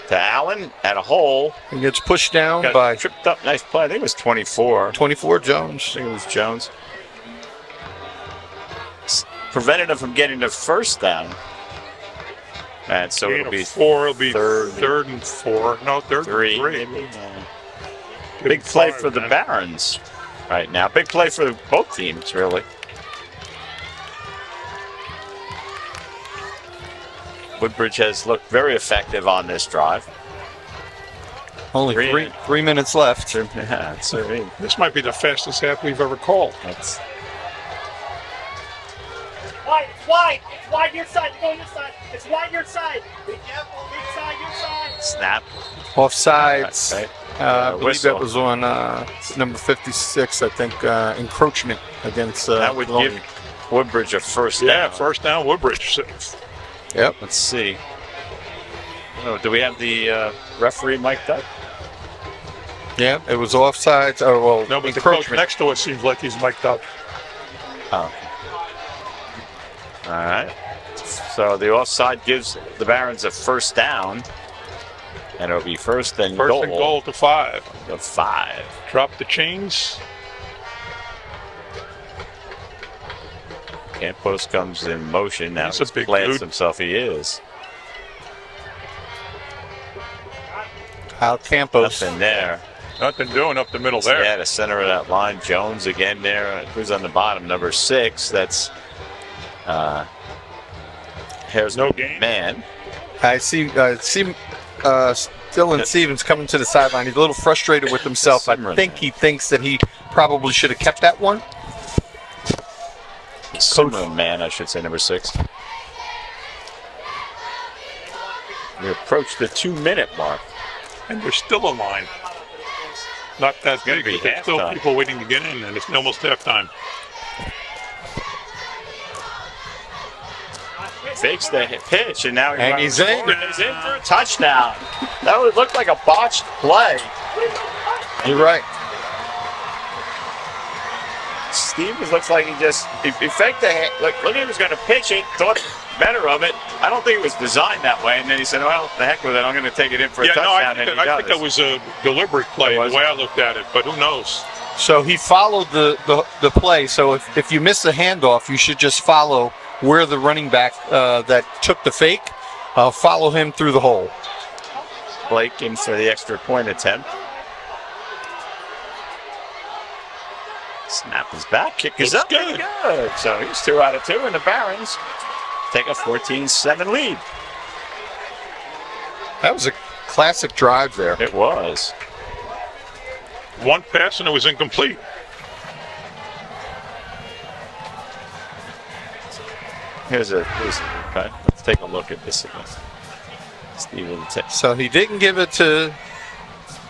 to Allen at a hole. He gets pushed down Got by tripped up. Nice play. I think it was 24. 24 Jones. I think it was Jones. Prevented him from getting the first down. And so Gain it'll of be 4. It'll be third. third and 4. No, third three. and 3. Maybe. Give Big him play 5, for the man. Barons right now. Big play for both teams, really. Woodbridge has looked very effective on this drive. Only Three. 3 minutes left. Yeah, it's This might be the fastest half we've ever called. that's Wide, it's wide. It's wide your side. Go your side. It's wide your side. Be careful. Your side, your side. snap. Offsides. Right. I believe Whistle. that was on number 56, I think, encroachment against That would Colonia. give Woodbridge a first Yeah, down. first down, Woodbridge. Yep. Let's see. Oh, do we have the referee mic'd up? Yeah, it was offsides. Oh, well, No, but the coach encroachment. next to us seems like he's mic'd up. Oh. All right. So the offside gives the Barons a first down. And it'll be first and First goal. and goal to 5. The 5. Drop the chains. Campos comes in motion now. He's a big plants dude. himself. He is. Kyle Campos. Nothing there. Nothing doing up the middle there. Yeah, the center of that line. Jones again there. Who's on the bottom? Number 6. That's Harris. No gain. Man. I see Dylan Stevens coming to the sideline. He's a little frustrated with himself. I think he thinks that he probably should have kept that one. Similar man, I should say, number 6. We approach the 2-minute mark. And there's still a line. Not that gonna big, be but there's still halftime. people waiting to get in, and it's almost halftime. Fakes the pitch, and now And he's in. He's in for a touchdown. That would look like a botched play. You're right. Stevens looks like he faked the hit. Look, he was going to pitch it, thought better of it. I don't think it was designed that way, and then he said, well, the heck with it, I'm going to take it in for a touchdown. I think that was a deliberate play, Was the way it? I looked at it, but who knows? So he followed the play. So if you miss the handoff, you should just follow where the running back that took the fake, follow him through the hole. Blake in for the extra point attempt. Snap is back, kick is Looks up, and good. So he's 2 out of 2, and the Barons take a 14-7 lead. That was a classic drive there. It was. One pass and it was incomplete. Okay, let's take a look at this again. Stevens. So he didn't give it to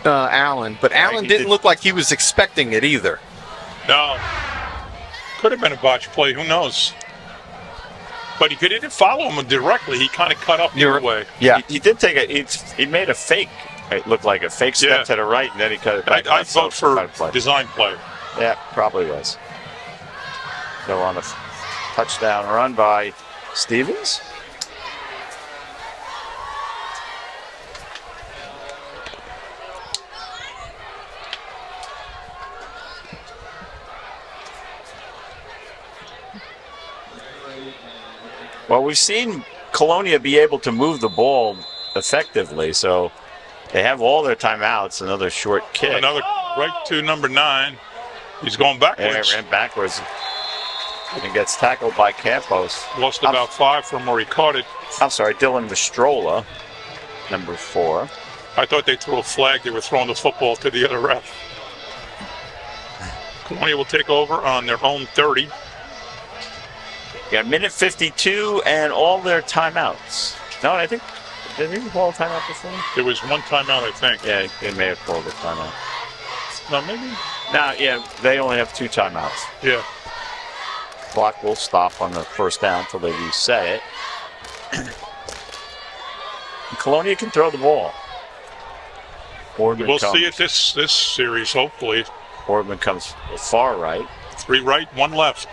Allen, but Allen he didn't did- look like he was expecting it either. No. Could have been a botch play, who knows? But he didn't follow him directly. He kind of cut up the other way. Yeah. He did take he made a fake. It looked like a fake step Yeah. to the right, and then he cut it back. I'd vote for play. design play. Yeah, probably was. So on a touchdown run by Stevens. Well, we've seen Colonia be able to move the ball effectively, so they have all their timeouts. Another short kick. Another right to number 9. He's going Yeah, backwards. ran backwards and gets tackled by Campos. Lost about 5 from where he caught it. I'm sorry, Dylan Vestrola, number 4. I thought they threw a flag. They were throwing the football to the other ref. Colonia will take over on their own 30. Got a minute 52 and all their timeouts. No, I think, did he call a timeout before? There was one timeout, I think. Yeah, they may have called a timeout. No, maybe. No, yeah, they only have 2 timeouts. Yeah. Clock will stop on the first down until they reset it. Colonia can throw the ball. Boardman We'll comes, see it this series, hopefully. Boardman comes far right. 3 right, 1 left.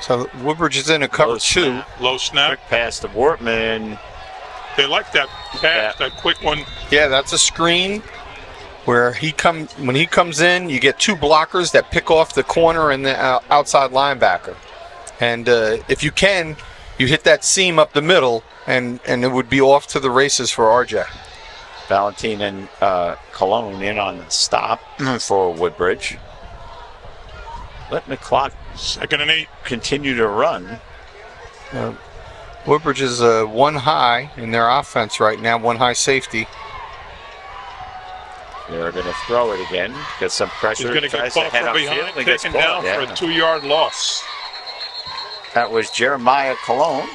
So Woodbridge is in a cover Low 2. snap. Low snap. Quick pass to Wortman. They like that pass, Yeah. that quick one. Yeah, that's a screen where when he comes in, you get 2 blockers that pick off the corner and the outside linebacker. And if you can, you hit that seam up the middle, and it would be off to the races for RJ. Valentin and Cologne in on the stop for Woodbridge. Letting the clock 2nd and 8. continue to run. Woodbridge is 1 high in their offense right now, 1 high safety. They're going to throw it again. Get some pressure. He's going to get Tries caught head from upfield behind, and gets taken caught. down for Yeah. a 2-yard loss. That was Jeremiah Cologne.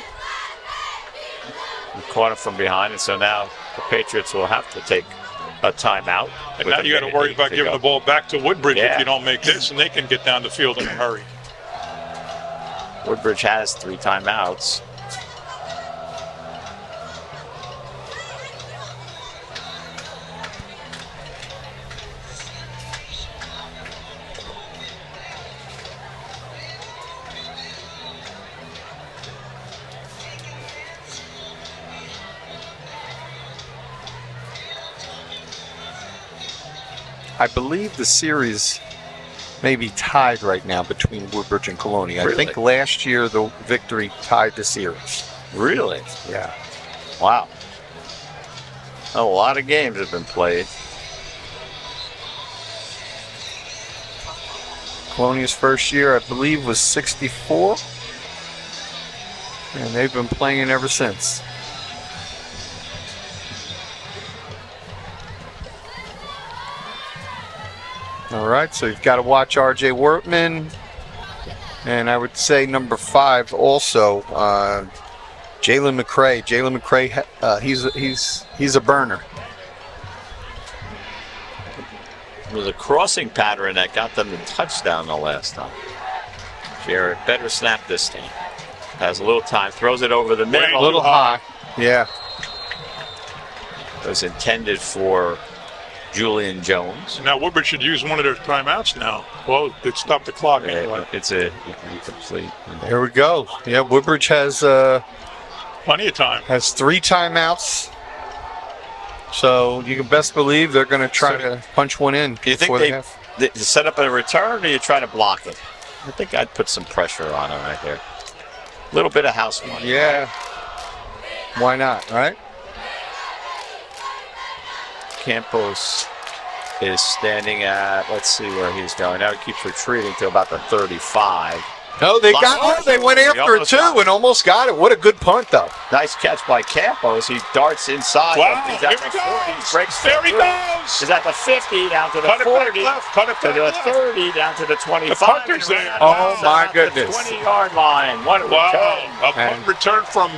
He caught him from behind, and so now the Patriots will have to take a timeout. And with now a you got to minute worry eight about to giving go. the ball back to Woodbridge Yeah. if you don't make this, and they can get down the field in a hurry. Woodbridge has 3 timeouts. I believe the series may be tied right now between Woodbridge and Colonia. I think last year the victory tied the series. Really? Yeah. Wow. A lot of games have been played. Colonia's first year, I believe, was 64. And they've been playing ever since. All right, so you've got to watch R.J. Wortman. And I would say number 5 also, Jalen McCray. Jalen McCray, he's a burner. It was a crossing pattern that got them the touchdown the last time. Jarrett, better snap this time. Has a little time, throws it over the middle. A little high. Yeah. It was intended for Julian Jones. Now Woodbridge should use one of their timeouts now. Well, it stopped the clock anyway. It's a incomplete. There we go. Yeah, Woodbridge has Plenty of time. has 3 timeouts. So you can best believe they're going to try to punch one in. Do you think before they set up a return, or you try to block it? I think I'd put some pressure on it right here. A little bit of house money. Yeah. Why not, right? Campos is standing at, let's see where he's going. Now he keeps retreating to about the 35. No, they went after it too and almost got it. What a good punt, though. Nice catch by Campos. He darts inside. Wow, He's at here the he 40. goes. Breaks There he through. goes. He's at the 50, down to the Cut it 40. back left. Cut it To back the left. 30, down to the 25. The punter's there. Oh, my At goodness. The 20-yard line. What a Wow. return. A punt return from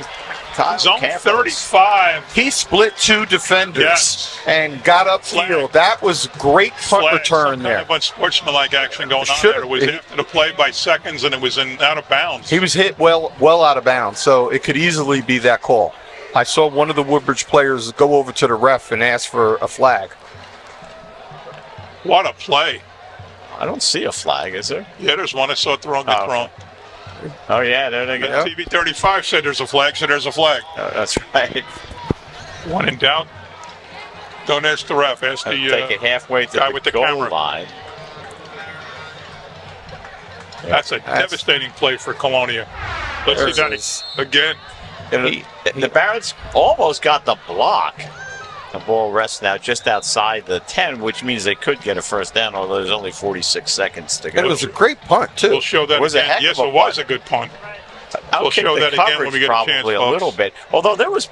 Kyle zone Campos. 35. He split 2 defenders Yes. and got upfield. Flag. That was great punt Flag, return some there. kind of unsportsmanlike action going on Should- there. It was after the play by seconds, and it was out of bounds. He was hit well out of bounds, so it could easily be that call. I saw one of the Woodbridge players go over to the ref and ask for a flag. What a play. I don't see a flag, is there? Yeah, there's one. I saw it thrown. Get Oh, thrown. Oh, yeah, there they go. Yeah. TV 35 said there's a flag, so there's a flag. Oh, that's right. One in doubt. Don't ask the ref. Ask the Take it halfway to guy the with the goal camera. line. That's a devastating play for Colonia. Let's see There's that again. And the Barons almost got the block. The ball rests now just outside the 10, which means they could get a first down, although there's only 46 seconds to go. And it was a great punt, too. We'll show that Was a again. heck of Yes, a it was punt. a good punt. I'll we'll kick show the that again when coverage we get a chance, probably a folks. little bit. Although there was,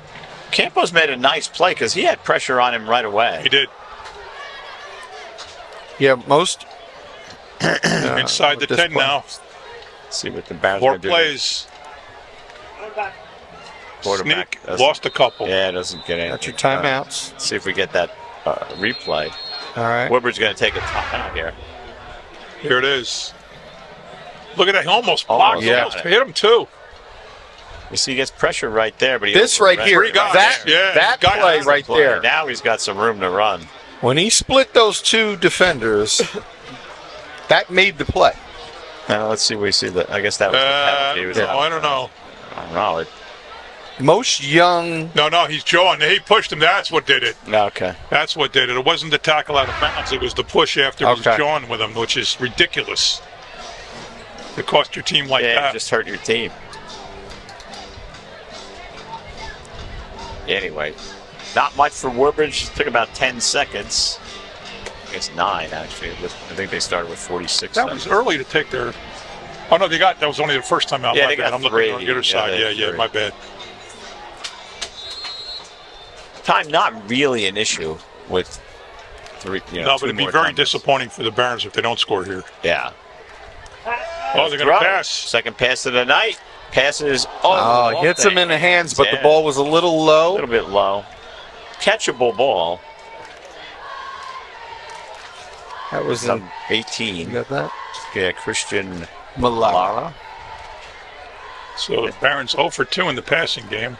Campos made a nice play because he had pressure on him right away. He did. Yeah, most. Inside the this 10 point. now. Let's see what the Barons Four are doing. plays. Quarterback Sneak. doesn't- Lost a couple. Yeah, it doesn't get anything. That's your timeouts. Let's see if we get that replay. All right. Woodbridge's going to take a timeout here. Here it is. Look at that. He almost Oh, blocked. yeah. Almost hit him, too. You see, he gets pressure right there, but he This right here, Three guys. that Yeah, that got play it. right there. Now he's got some room to run. When he split those 2 defenders, that made the play. Now let's see. We see that. I guess that was the penalty. He was no, out. I don't know. I don't know. Most young. No, he's jawing. He pushed him. That's what did it. Okay. That's what did it. It wasn't the tackle out of bounds. It was the push after he was Okay. jawing with him, which is ridiculous. To cost your team like Yeah, that. just hurt your team. Anyway, not much for Woodbridge. Took about 10 seconds. I guess 9 actually. I think they started with 46 That seconds. was early to take their. Oh no, that was only the first time out. Yeah, My they bad. got I'm three. looking on the other Yeah, side. they had Yeah, three. my bad. Time not really an issue with 3. No, but it'd be very disappointing for the Barons if they don't score here. Yeah. Oh, they're going to pass. Second pass of the night. Passes. Oh, hits him in the hands, but the ball was a little A low. little bit low. Catchable ball. That was Some 18. You got that? Yeah, Christian Malara. So the Barons 0 for 2 in the passing game.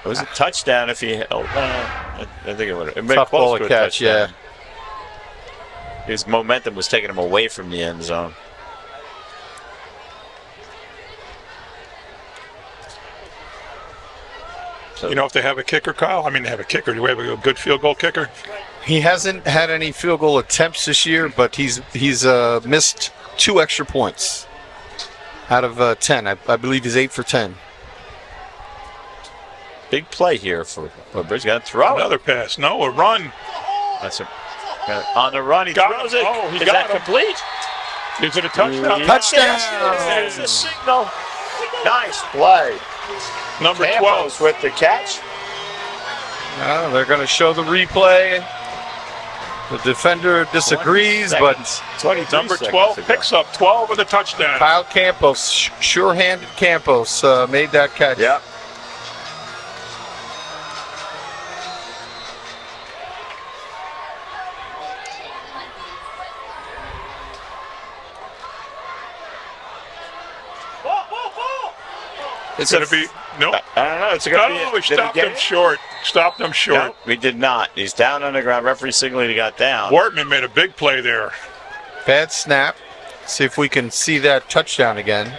It was a touchdown if he. I think it would have been Tough ball close to to a catch, yeah. touchdown. His momentum was taking him away from the end zone. So, You know if they have a kicker, Kyle? I mean, they have a kicker. Do we have a good field goal kicker? He hasn't had any field goal attempts this year, but he's missed 2 extra points out of 10. I believe he's 8 for 10. big play here for Woodbridge. Got to throw it. Another pass. No, a run. That's on the run. He Got throws him. it. Oh, he Is got that him. complete? Is it a touchdown? Touchdown. There's the signal. Nice play. Number Campos 12. with the catch. They're going to show the replay. The defender disagrees, but 23 Number seconds 12 ago. picks up 12 of the touchdowns. Kyle Campos, sure-handed Campos, made that catch. Yep. It's going to be, no. I don't know. It's going to No, be. he stopped him short. Stopped him short. No, we did not. He's down on the ground. Referee signaling he got down. Wortman made a big play there. Bad snap. See if we can see that touchdown again.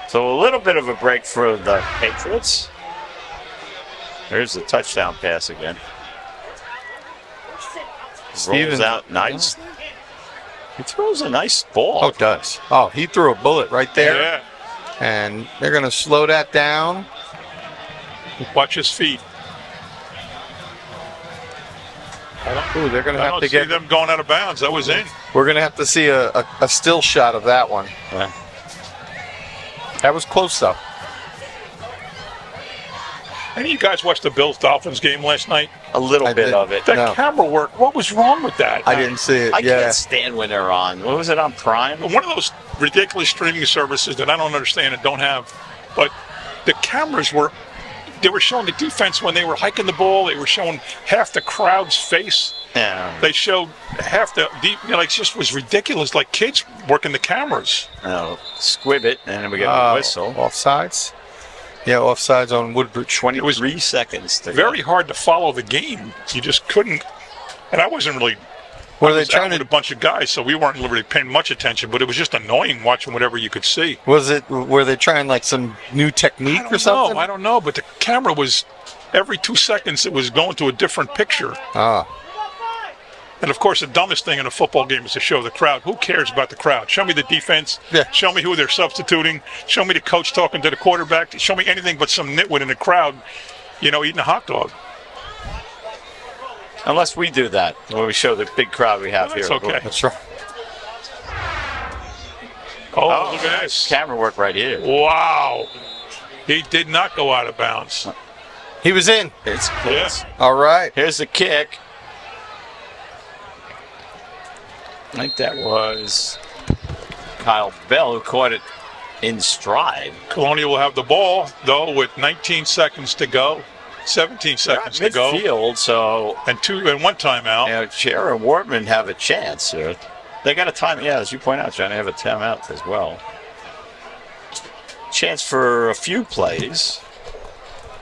So a little bit of a break for the Patriots. There's the touchdown pass again. Rolls Stevens- out nice. He throws a nice ball. Oh, it does. Oh, he threw a bullet right there. Yeah. And they're going to slow that down. Watch his feet. Ooh, they're going to I have don't to see get. them going out of bounds. That was in. We're going to have to see a still shot of that one. Yeah. That was close, though. Any of you guys watched the Bills-Dolphins game last night? A little I bit did. of it. That No. camera work, what was wrong with that? I didn't see it. I Yeah. can't stand when they're on. What was it on Prime? One of those ridiculous streaming services that I don't understand and don't have, but the cameras they were showing the defense when they were hiking the ball. They were showing half the crowd's face. Yeah. They showed half the deep, it just was ridiculous, like kids working the cameras. No. Squib it, and then we get a whistle. Offsides? Yeah, offsides on Woodbridge. 23 seconds to go. Very hard to follow the game. You just couldn't, and I wasn't really Were they was out trying with a to? bunch of guys, so we weren't really paying much attention, but it was just annoying watching whatever you could see. Were they trying like some new technique or something? I don't know, but the camera was, every 2 seconds it was going to a different picture. Ah, And of course, the dumbest thing in a football game is to show the crowd. Who cares about the crowd? Show me the defense. Yeah. Show me who they're substituting. Show me the coach talking to the quarterback. Show me anything but some nitwit in the crowd, eating a hot dog. Unless we do that, when we show the big crowd we have That's here. okay. that's right. Oh, look at this. Camera work right here. Wow. He did not go out of bounds. He was in. It's close. Yes. All right. Here's the kick. I think that was Kyle Bell who caught it in stride. Colonia will have the ball, though, with 19 seconds to go. 17 seconds to go. Midfield, so And one timeout. Chair and Wortman have a chance here. They got a time, as you point out, John, they have a timeout as well. Chance for a few plays.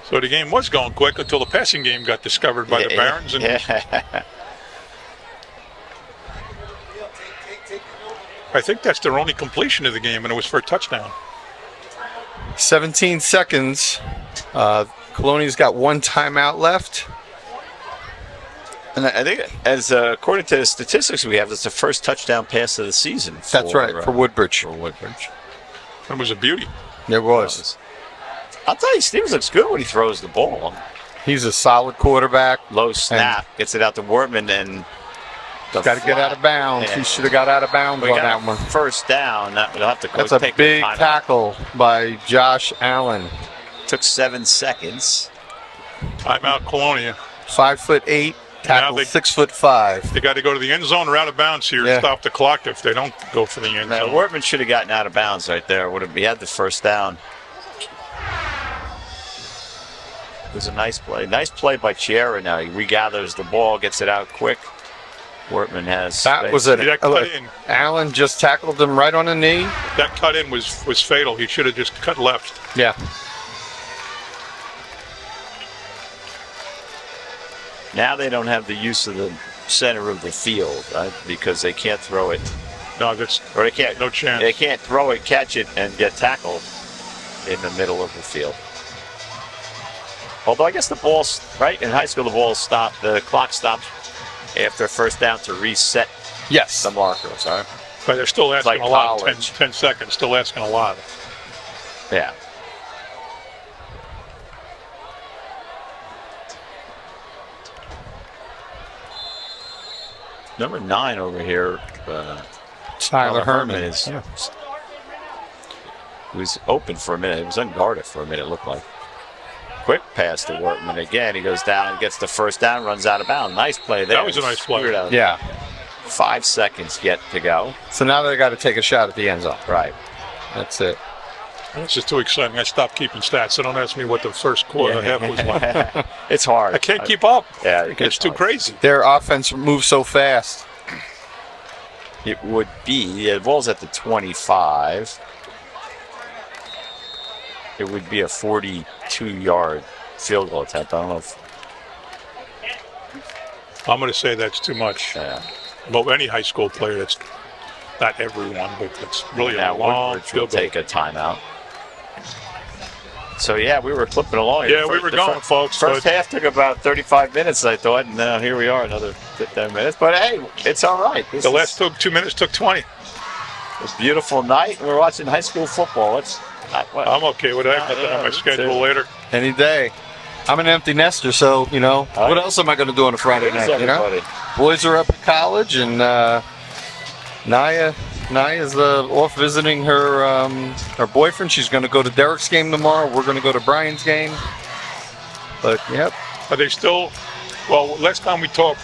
So the game was going quick until the passing game got discovered by the Barons. And Yeah. I think that's their only completion of the game, and it was for a touchdown. 17 seconds. Colonia's got one timeout left. And I think, according to the statistics we have, that's the first touchdown pass of the season. That's right, for Woodbridge. For Woodbridge. It was a beauty. There was. I'll tell you, Stevens looks good when he throws the ball. He's a solid quarterback. Low snap, gets it out to Wortman, and Got to get out of bounds. He should have got out of bounds we on got that one. first down. We'll have to go That's a take big the timeout. tackle by Josh Allen. Took 7 seconds. Timeout, Colonia. 5'8", tackle they- 6'5". They got to go to the end zone or out of bounds here Yeah. to stop the clock if they don't go for the end Now, zone. Wortman should have gotten out of bounds right there. He had the first down. It was a nice play. Nice play by Chiara now. He regathers the ball, gets it out quick. Wortman has That space. was it. That cut in. Allen just tackled him right on the knee. That cut in was fatal. He should have just cut left. Yeah. Now they don't have the use of the center of the field, right? Because they can't throw it. No, that's Or they can't. no chance. They can't throw it, catch it, and get tackled in the middle of the field. Although I guess the ball's right in high school, the clock stops after first down to reset Yes. the markers. All right. But they're still asking like a lot. college. 10 seconds, still asking a lot. Yeah. Number 9 over here, Tyler Herman is. He was open for a minute. He was unguarded for a minute, it looked like. Quick pass to Wortman again. He goes down and gets the first down, runs out of bounds. Nice play there. That was a nice play. Yeah. 5 seconds yet to go. So now they got to take a shot at the end zone. Right. That's it. This is too exciting. I stopped keeping stats, so don't ask me what the first quarter half was like. It's hard. I can't keep up. Yeah, It's too crazy. Their offense moves so fast. It would be, the ball's at the 25. It would be a 42-yard field goal attempt. I don't know if. I'm going to say that's too much. Yeah. Well, any high school player, that's not everyone, but it's really Now a long Woodbridge will field goal. take a timeout. So, yeah, we were clipping along. Yeah, we were going, folks. First but half took about 35 minutes, I thought, and now here we are, another 10 minutes. But, hey, it's all right. the last 2 minutes took 20. a beautiful night. We're watching high school football. It's not, what, I'm okay with that. Got that on my schedule later. Any day. I'm an empty nester, so, you know, All what right. else am I going to do on a Friday Here's night, you know? everybody. Boys are up at college, and Naya's off visiting her boyfriend. She's going to go to Derek's game tomorrow. We're going to go to Brian's game. But, yep. Are they still? Well, last time we talked,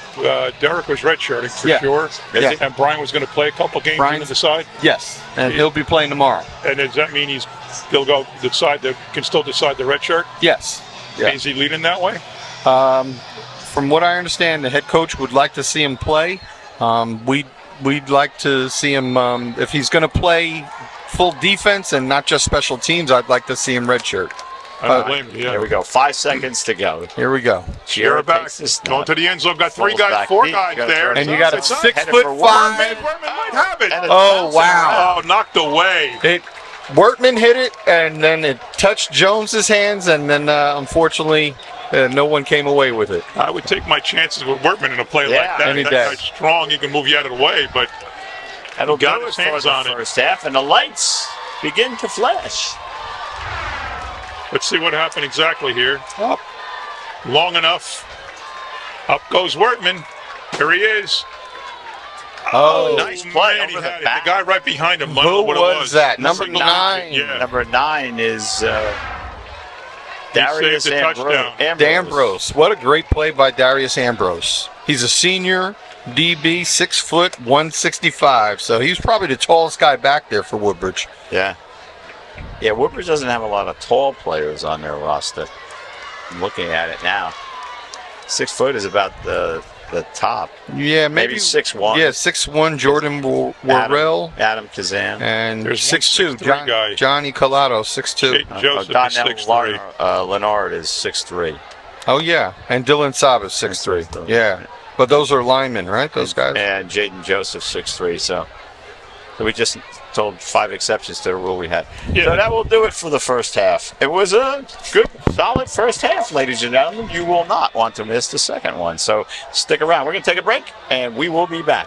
Derek was redshirting for Yeah. sure. Yeah. And Brian was going to play a couple games Brian- into the side. Yes, and he'll be playing tomorrow. And does that mean he'll go decide can still decide the redshirt? Yes. Yeah. Is he leading that way? From what I understand, the head coach would like to see him play. We'd like to see him, if he's going to play full defense and not just special teams, I'd like to see him redshirt. I don't blame you. Yeah. Here we go. 5 seconds to go. Here we go. Sierra back. takes this Going snap. to the end zone. Got Falls 3 guys, back 4 deep. guys You gotta there. turn And you it got a It's up. 6'5". Headed for Wortman might have it. Oh, wow. Oh, knocked away. Wortman hit it, and then it touched Jones's hands, and then unfortunately, no one came away with it. I would take my chances with Wortman in a play Yeah, like that. any That day. guy's strong. He can move you out of the way, but That'll got do his it for hands the on it. first half, and the lights begin to flash. let's see what happened exactly here. Up. Long enough. Up goes Wortman. Here he is. Oh, nice play man, he over the had it. back. The guy right behind him. I don't know who what it was that? Number 9. Yeah. Number 9 is He Darius saved the touchdown. Ambrose. What a great play by Darius Ambrose. He's a senior DB, 6 foot, 165. So he's probably the tallest guy back there for Woodbridge. Yeah. Yeah, Woodbridge doesn't have a lot of tall players on their roster. I'm looking at it now. 6 foot is about the top. Yeah, Maybe 6'1". Yeah, 6'1", Jordan Worrell. Adam Kazan. And There's 6'2", 1'6" guy. Johnny Collado, 6'2". Jayden Joseph is Donnell 6'3". Leonard is 6'3". Oh, yeah. And Dylan Saab is 6'3". Yeah. But those are linemen, right? Those guys? And Jaden Joseph 6'3". So we just told 5 exceptions to the rule we had. Yeah. So that will do it for the first half. It was a good, solid first half, ladies and gentlemen. You will not want to miss the second one. So stick around. We're going to take a break, and we will be back.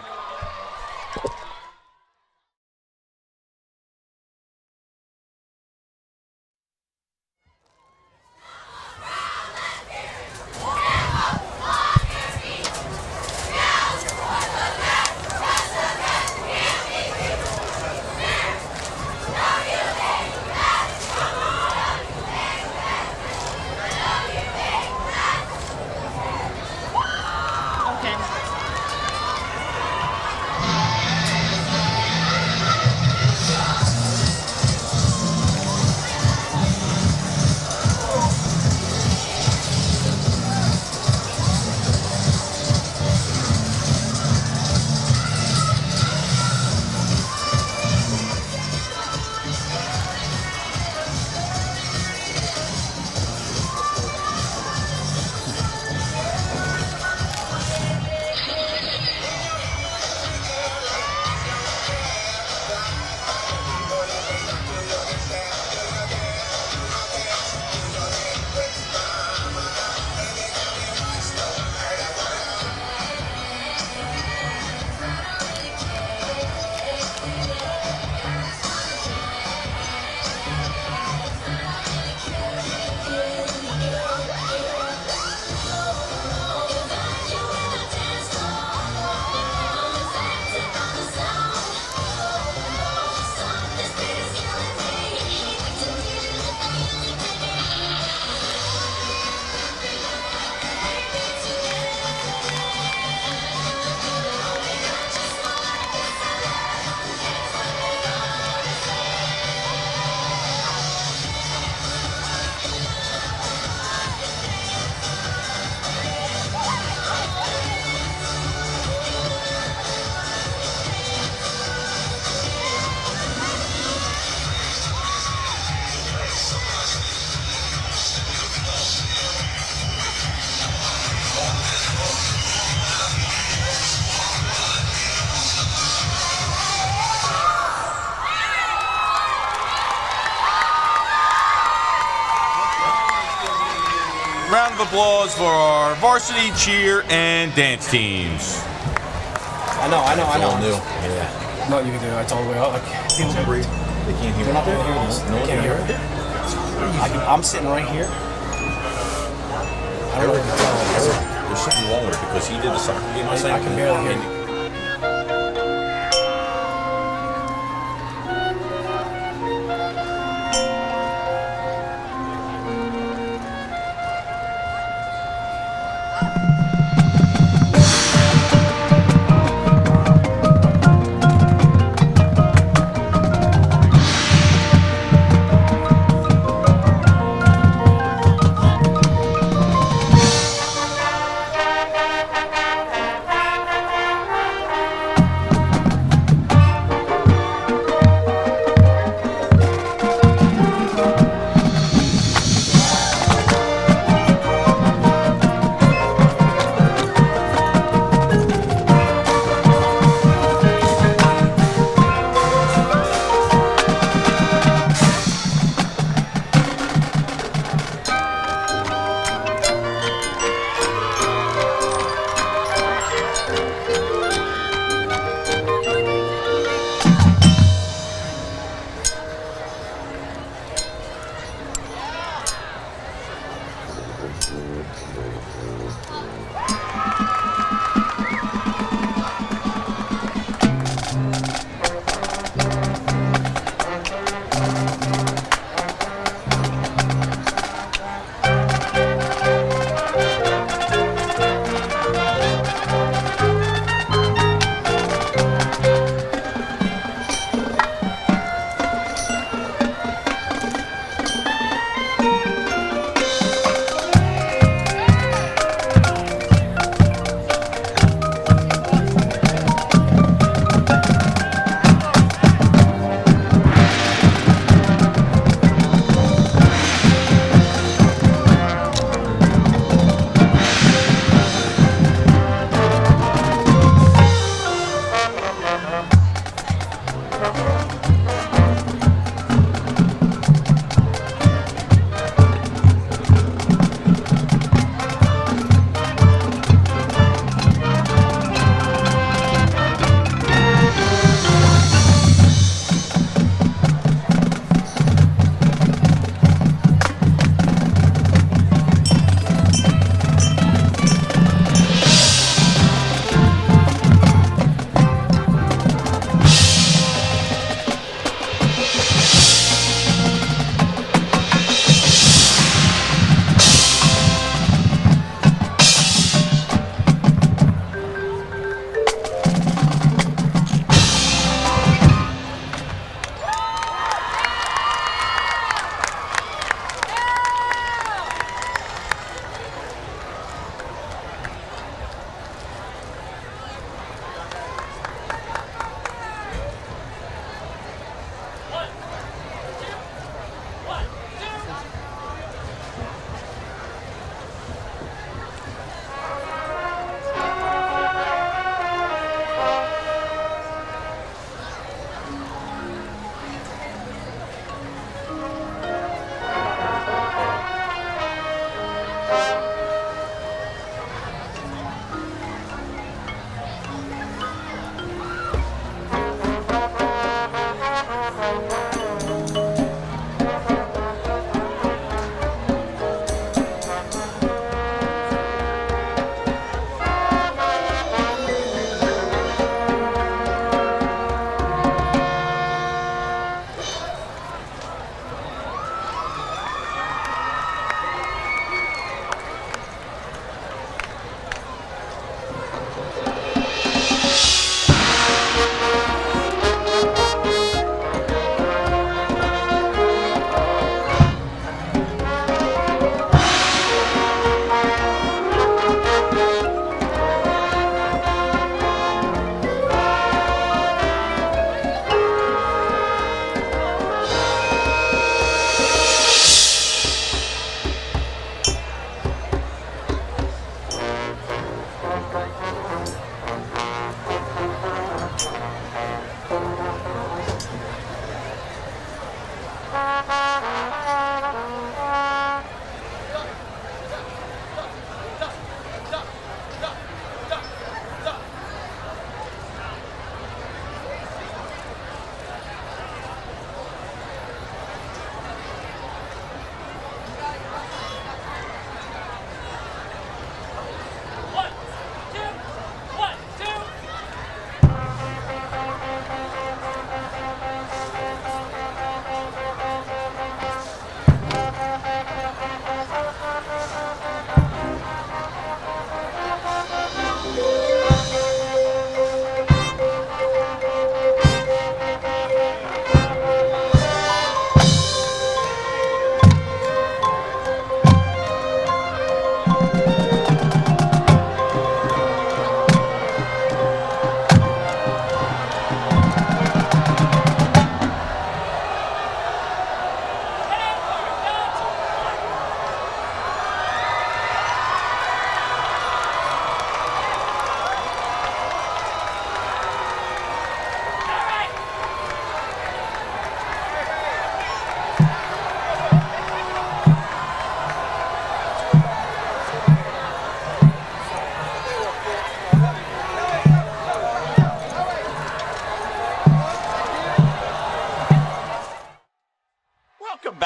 round of applause for our varsity, cheer, and dance teams. I know. All new. Yeah. No, you can do it. I told them, like, people can breathe. They can't hear They're not it. going to hear this. No, They can't hear it. I'm sitting right here. I don't know what to tell them. There's something wrong with it because he did the soccer game. I can barely hear you.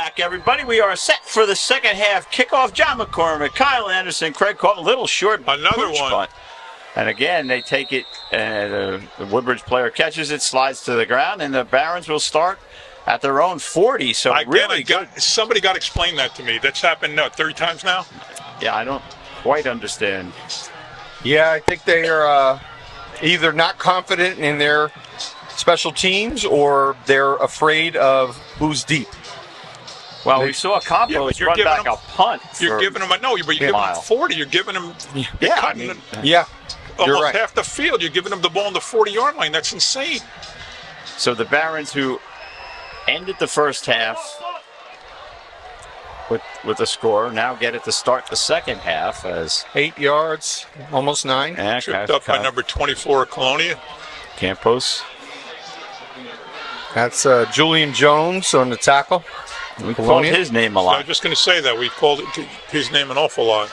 back, everybody. We are set for the second half kickoff. John McCormick, Kyle Anderson, Craig Cole, a little short. Another pooch one. punt. And again, they take it, and the Woodbridge player catches it, slides to the ground, and the Barons will start at their own 40. So really good. Somebody got to explain that to me. That's happened 30 times now? Yeah, I don't quite understand. Yeah, I think they are either not confident in their special teams or they're afraid of who's deep. Well, we saw Campos run back a punt. You're giving them but you're giving them 40. You're giving them. Yeah. You're Almost right. half the field. You're giving them the ball on the 40-yard line. That's insane. So the Barons, who ended the first half with a score, now get it to start the second half as 8 yards, almost 9. Tripped up by number 24, Colonia. Campos. That's Julian Jones on the tackle. We called his name a I lot. was just going to say that. We've called his name an awful lot.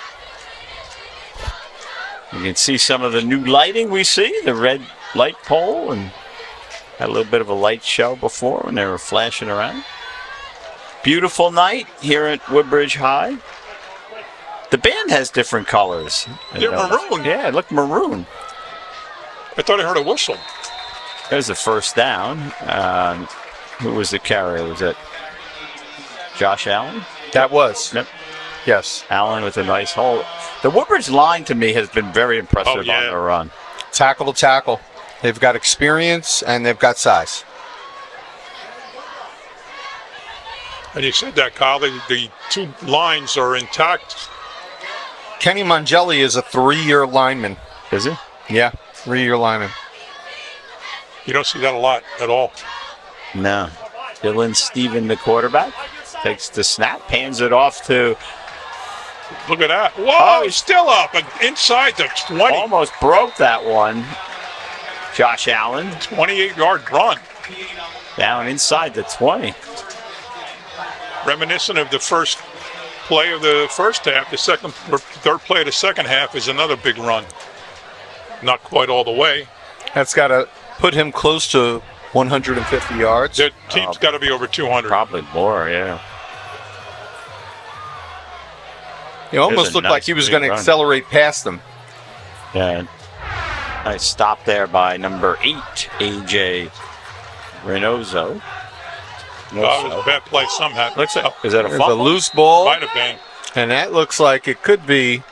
You can see some of the new lighting we see, the red light pole, and had a little bit of a light show before when they were flashing around. Beautiful night here at Woodbridge High. The band has different colors. They're maroon. Yeah, it looked maroon. I thought I heard a whistle. There's the first down. Who was the carrier? Was it Josh Allen? That was. Yep. Yes. Allen with a nice hole. The Woodbridge line to me has been very impressive on their run. Tackle to tackle. They've got experience and they've got size. And you said that, Kyle. The two lines are intact. Kenny Mangelli is a 3-year lineman. Is he? Yeah, 3-year lineman. You don't see that a lot at all. No. Dylan Steven, the quarterback, takes the snap, hands it off to... Look at that. Whoa, he's still up. Inside the 20. Almost broke that one. Josh Allen. 28-yard run. Down inside the 20. Reminiscent of the first play of the first half. The second or third play of the second half is another big run. Not quite all the way. That's got to put him close to 150 yards. Their team's got to be over 200. Probably more, yeah. It almost looked like he was going to accelerate past them. Yeah. Nice stop there by number 8, A.J. Reynoso. That was a bad play somehow. Looks like, is that a There's fumble? a loose ball. Might have been. And that looks like it could be.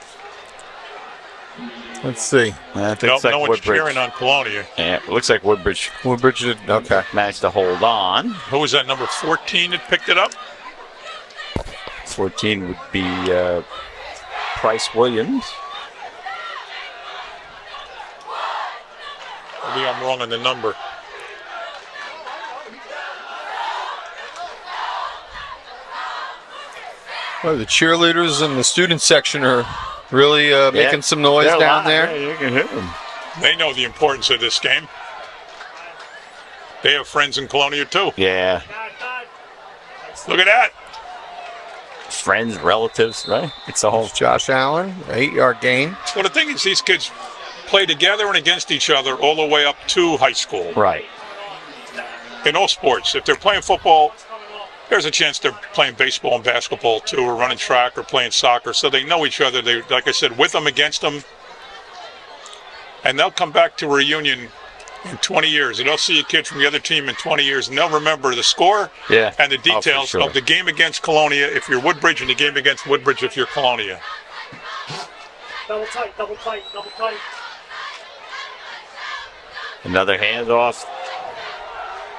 Let's see. I think No, it's like no one's Woodbridge. cheering on Colonia. Yeah, it looks like Woodbridge Okay. managed to hold on. Who was that, number 14 that picked it up? 14 would be Price Williams. Maybe I'm wrong on the number. Well, the cheerleaders and the student section are really making some noise They're down loud. there. Yeah, you can hear them. They know the importance of this game. They have friends in Colonia, too. Yeah. Look at that. Friends, relatives, right? It's a whole... Josh Allen, 8-yard gain. Well, the thing is, these kids play together and against each other all the way up to high school. Right. In all sports. If they're playing football, there's a chance they're playing baseball and basketball, too, or running track or playing soccer. So they know each other. They, like I said, with them, against them. And they'll come back to a reunion in 20 years. And they'll see a kid from the other team in 20 years, and they'll remember the score and the details of the game against Colonia if you're Woodbridge and the game against Woodbridge if you're Colonia. Double tight, double tight, double tight. Another handoff.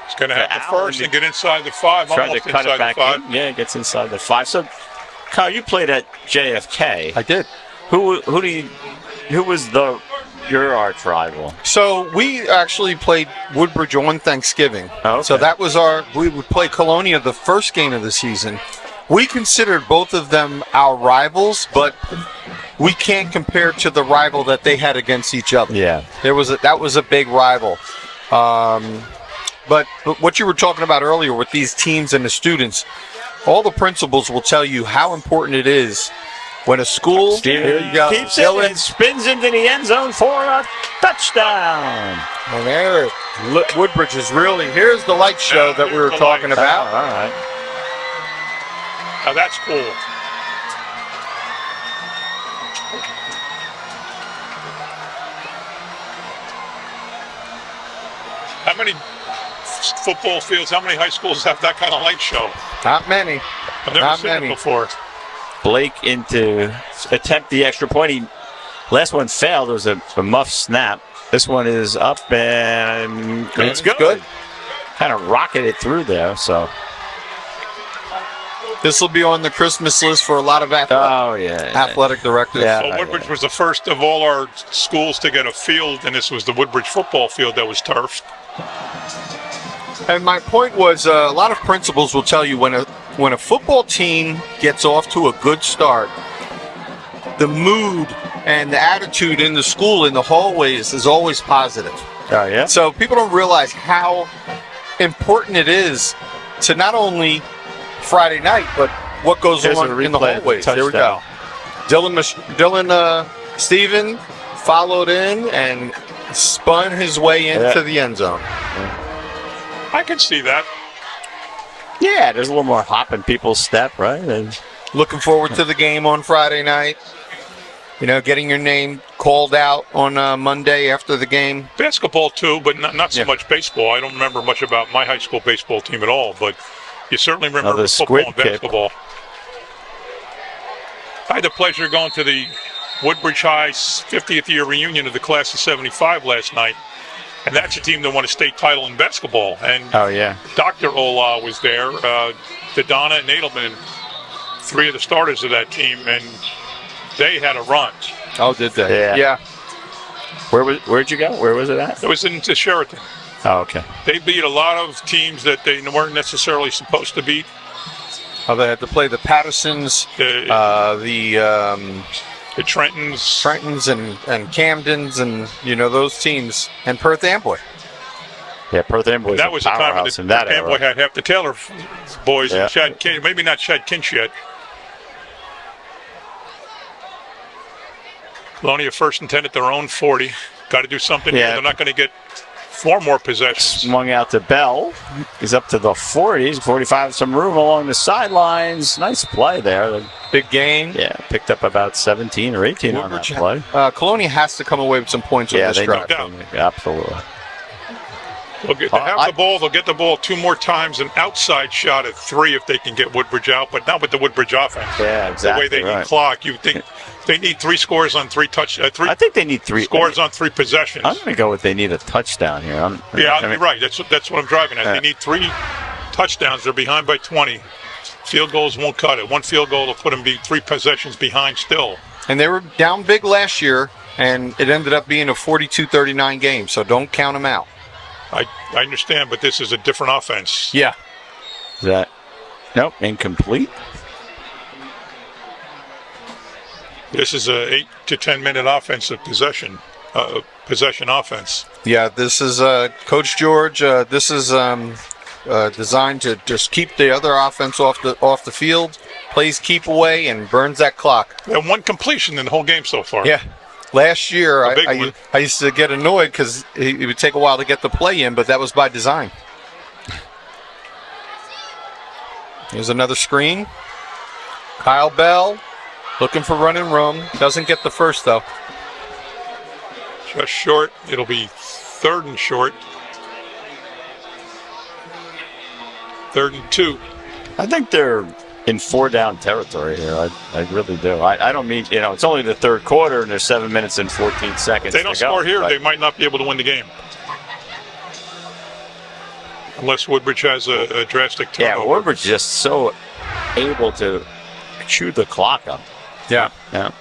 He's going to have to first and get inside the 5, Trying almost to cut inside it back the 5. in. Yeah, it gets inside the 5. So, Kyle, you played at JFK. I did. Who was your arch rival? So we actually played Woodbridge on Thanksgiving. Oh, okay. So that was we would play Colonia the first game of the season. We considered both of them our rivals, but we can't compare to the rival that they had against each other. Yeah. That was a big rival. But what you were talking about earlier with these teams and the students, all the principals will tell you how important it is when a school here you go, keeps it and spins into the end zone for a touchdown. And there, Woodbridge is really, here's the light show that we were talking about. All right. Now that's cool. How many football fields, how many high schools have that kind of light show? Not many. I've never seen it before. Blake in to attempt the extra point. Last one failed. It was a muff snap. This one is up and it's good. Kind of rocketed through there. So this will be on the Christmas list for a lot of athletic directors. Yeah, well, Woodbridge was the first of all our schools to get a field, and this was the Woodbridge football field that was turfed. And my point was, a lot of principals will tell you when a football team gets off to a good start, the mood and the attitude in the school, in the hallways, is always positive. Oh, yeah? So people don't realize how important it is to not only Friday night, but what goes on in the hallways. There we go. Dylan Steven followed in and spun his way into the end zone. I can see that. Yeah, there's a little more hop in people's step, right? And looking forward to the game on Friday night. You know, getting your name called out on Monday after the game. Basketball too, but not so much baseball. I don't remember much about my high school baseball team at all, but you certainly remember football and basketball. I had the pleasure of going to the Woodbridge High's 50th year reunion of the class of 75 last night. And that's a team that won a state title in basketball. And Dr. Ola was there, Dodonna and Nadelman, three of the starters of that team, and they had a run. Oh, did they? Yeah. Where'd you go? Where was it at? It was in Sheraton. Oh, okay. They beat a lot of teams that they weren't necessarily supposed to beat. Oh, they had to play the Pattersons, the Trentons and Camdens and, you know, those teams, and Perth Amboy. Yeah, Perth Amboy. That was the time when Perth Amboy had half the Taylor boys and Chad Kinch, maybe not Chad Kinch yet. Colonia first and 10 at their own 40. Got to do something here. They're not going to get 4 more possessions. Swung out to Bell. He's up to the 40s, 45, some room along the sidelines. Nice play there. Big gain. Yeah, picked up about 17 or 18 on that play. Colonia has to come away with some points on this drive. Absolutely. They'll have the ball. They'll get the ball 2 more times. An outside shot at 3 if they can get Woodbridge out, but not with the Woodbridge offense. Yeah, exactly. The way they need clock, you think they need 3 scores on 3 I think they need 3 scores on 3 possessions. I'm going to go with they need a touchdown here. You're right. That's what I'm driving at. They need 3 touchdowns. They're behind by 20. Field goals won't cut it. 1 field goal will put them 3 possessions behind still. And they were down big last year, and it ended up being a 42-39 game. So don't count them out. I understand, but this is a different offense. Yeah. Is that incomplete? This is a 8 to 10 minute offensive possession offense. Yeah, this is Coach George. This is designed to just keep the other offense off the field, plays keep away, and burns that clock. And 1 completion in the whole game so far. Yeah. Last year, I used to get annoyed because it would take a while to get the play in, but that was by design. Here's another screen. Kyle Bell looking for running room. Doesn't get the first, though. Just short. It'll be 3rd and short. 3rd and 2. I think they're in 4-down territory here. I really do. I don't mean, it's only the 3rd quarter and there's 7 minutes and 14 seconds. If they don't score here, they might not be able to win the game. Unless Woodbridge has a drastic turnover. Yeah, Woodbridge is just so able to chew the clock up. Yeah.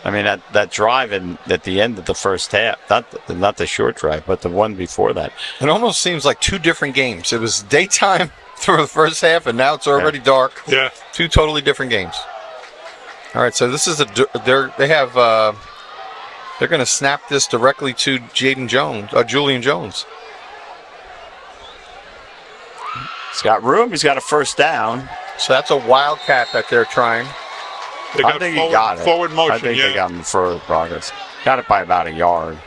I mean, that drive at the end of the first half, not the short drive, but the one before that. It almost seems like 2 different games. It was daytime through the first half, and now it's already dark. Yeah. 2 totally different games. All right, so this is they're going to snap this directly to Julian Jones. He's got room. He's got a first down. So that's a wildcat that they're trying. I think he got it. Forward motion, I think they got him further progress. Got it by about a yard.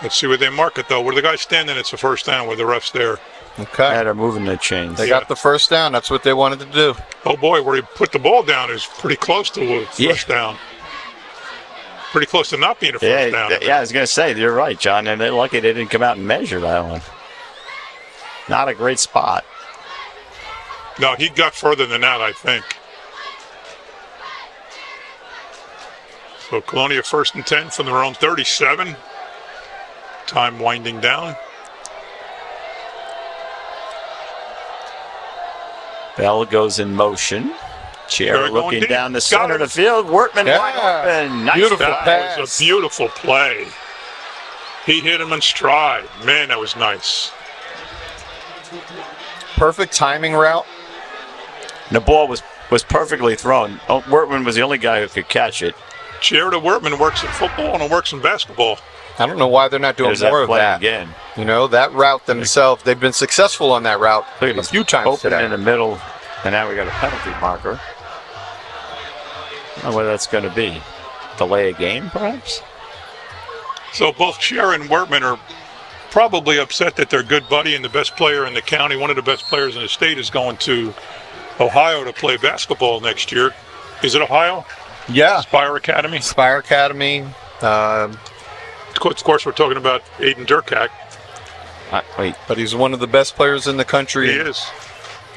Let's see where they mark it, though. Where the guy's standing, it's a first down with the ref's there. Okay. Yeah, they're moving the chains. They got the first down. That's what they wanted to do. Oh boy, where he put the ball down is pretty close to a first down. Pretty close to not being a first down. Yeah, I was going to say, you're right, John. And they're lucky they didn't come out and measure that one. Not a great spot. No, he got further than that, I think. So Colonia 1st and 10 from their own 37. Time winding down. Bell goes in motion. Chair They're going looking deep. down the Got center of it. the field. Workman Yeah. wide open. Nice Beautiful pass. pass. That was a beautiful play. He hit him in stride. Man, that was nice. Perfect timing route. The ball was perfectly thrown. Oh, Workman was the only guy who could catch it. Jared Wortman works in football and works in basketball. I don't know why they're not doing There's more that of play that. again. You know, that route themselves, they've been successful on that route Look at a this. few times Open today. in the middle, and now we got a penalty marker. I don't know what that's going to be. Delay a game, perhaps? So both Cher and Wortman are probably upset that their good buddy and the best player in the county, one of the best players in the state, is going to Ohio to play basketball next year. Is it Ohio? Yeah. Spire Academy? Spire Academy. Of course, we're talking about Aiden Durkak. Wait. But he's one of the best players in the country. He is.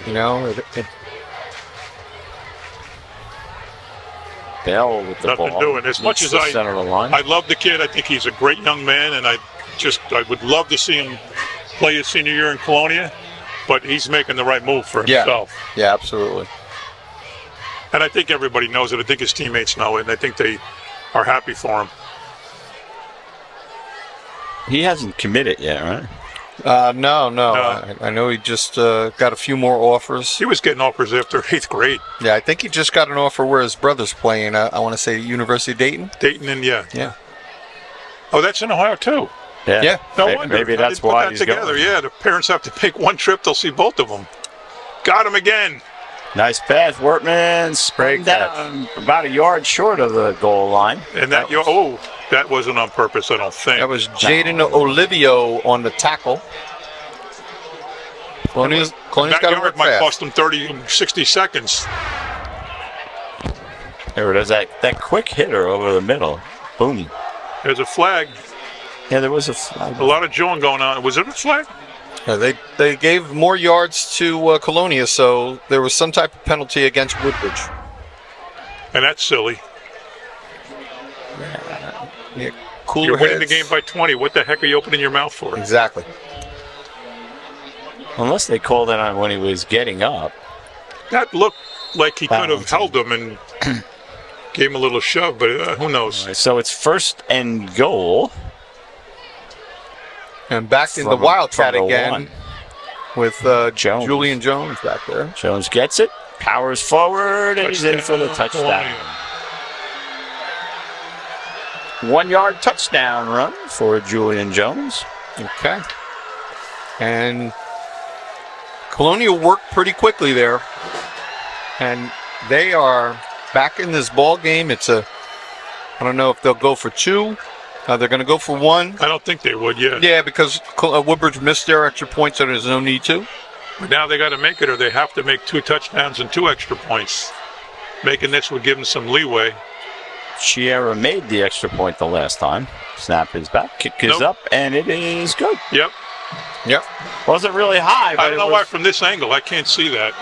You know, Bell with the Nothing ball. doing. As much Meets as the center of the line. I love the kid. I think he's a great young man, and I would love to see him play his senior year in Colonia, but he's making the right move for himself. Yeah, absolutely. And I think everybody knows it. I think his teammates know it, and I think they are happy for him. He hasn't committed yet, right? No. I know he just got a few more offers. He was getting offers after 8th grade. Yeah, I think he just got an offer where his brother's playing. I want to say University of Dayton. Dayton, and yeah. Oh, that's in Ohio too. Yeah. No Maybe, wonder. maybe I that's didn't put why that he's together. going. Yeah, the parents have to make one trip. They'll see both of them. Got him again. Nice pass. Workman sprayed down about a yard short of the goal line. And that wasn't on purpose, I don't think. That was Jaden Olivio on the tackle. Colonia's got to Backyard work might fast. cost them 30, 60 seconds. There it is. That quick hitter over the middle. Boom. There's a flag. Yeah, there was a flag. A lot of jawing going on. Was it a flag? Yeah, they gave more yards to Colonia, so there was some type of penalty against Woodbridge. And that's silly. Yeah, cooler You're winning the heads. game by 20. What the heck are you opening your mouth for? Exactly. Unless they called it on when he was getting up. That looked like he could have held him and gave him a little shove, but who knows? All right, so it's 1st and goal. And back in the From Wildcat the again one. with Jones. Julian Jones back there. Jones gets it, powers forward, and he's in for the touchdown. 1 yard touchdown run for Julian Jones. Okay. And Colonia worked pretty quickly there. And they are back in this ball game. I don't know if they'll go for 2. They're going to go for 1. I don't think they would, Yeah, because Woodbridge missed their extra points, so there's no need to. But now they got to make it, or they have to make 2 touchdowns and 2 extra points. Making this would give them some leeway. Chiera made the extra point the last time. Snap is back, kick is up, and it is good. Yep. Wasn't really high, but I don't know why from this angle. I can't see that.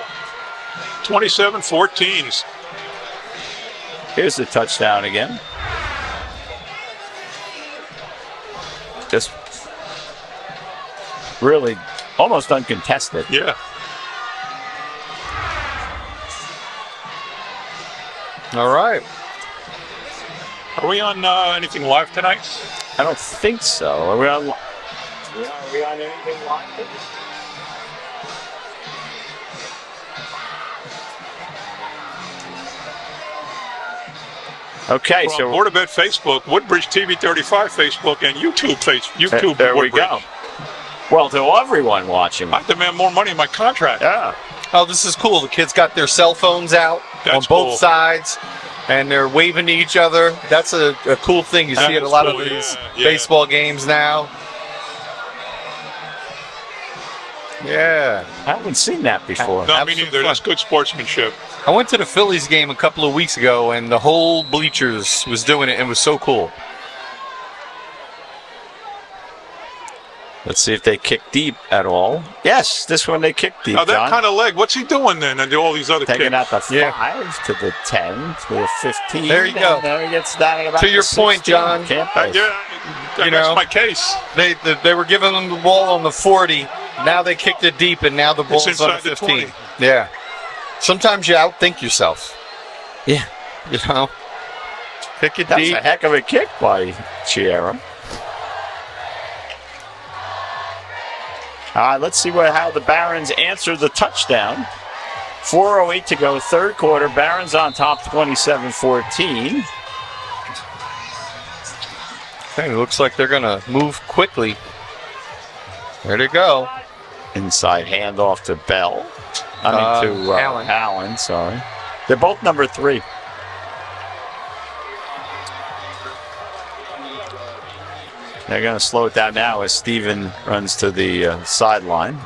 27-14. Here's the touchdown again. Just really almost uncontested. Yeah. All right. Are we on anything live tonight? I don't think so. Are we on anything live? Okay, We're on so Board of Ed Facebook, Woodbridge TV 35 Facebook, and YouTube there we Woodbridge. go. Well, to everyone watching. I demand more money in my contract. Yeah. Oh, this is cool. The kids got their cell phones out That's on both cool. sides, and they're waving to each other. That's a cool thing you see at a is lot cool, of these yeah. baseball games now. Yeah. I haven't seen that before. No, Have me some neither. fun. That's good sportsmanship. I went to the Phillies game a couple of weeks ago, and the whole bleachers was doing it, and it was so cool. Let's see if they kick deep at all. Yes, this one they kick deep, Now that John. kind of leg, what's he doing then? And do all these other Taking kicks? out the Yeah. 5 to the 10 to the 15. There you go. And there he gets down at about To your the point, 16. John. Campos. That's know, my case. They were giving them the ball on the 40. Now they kicked it deep, and now the ball's on the inside the 15. 20. Yeah. Sometimes you outthink yourself. Yeah. You know, kick it That's deep. a heck of a kick by Chiera. Let's see how the Barons answer the touchdown. 4:08 to go, third quarter. Barons on top 27-14. Okay, it looks like they're going to move quickly. There they go. Inside handoff to Bell. To Allen. Allen, sorry. They're both number 3. They're going to slow it down now as Steven runs to the sideline.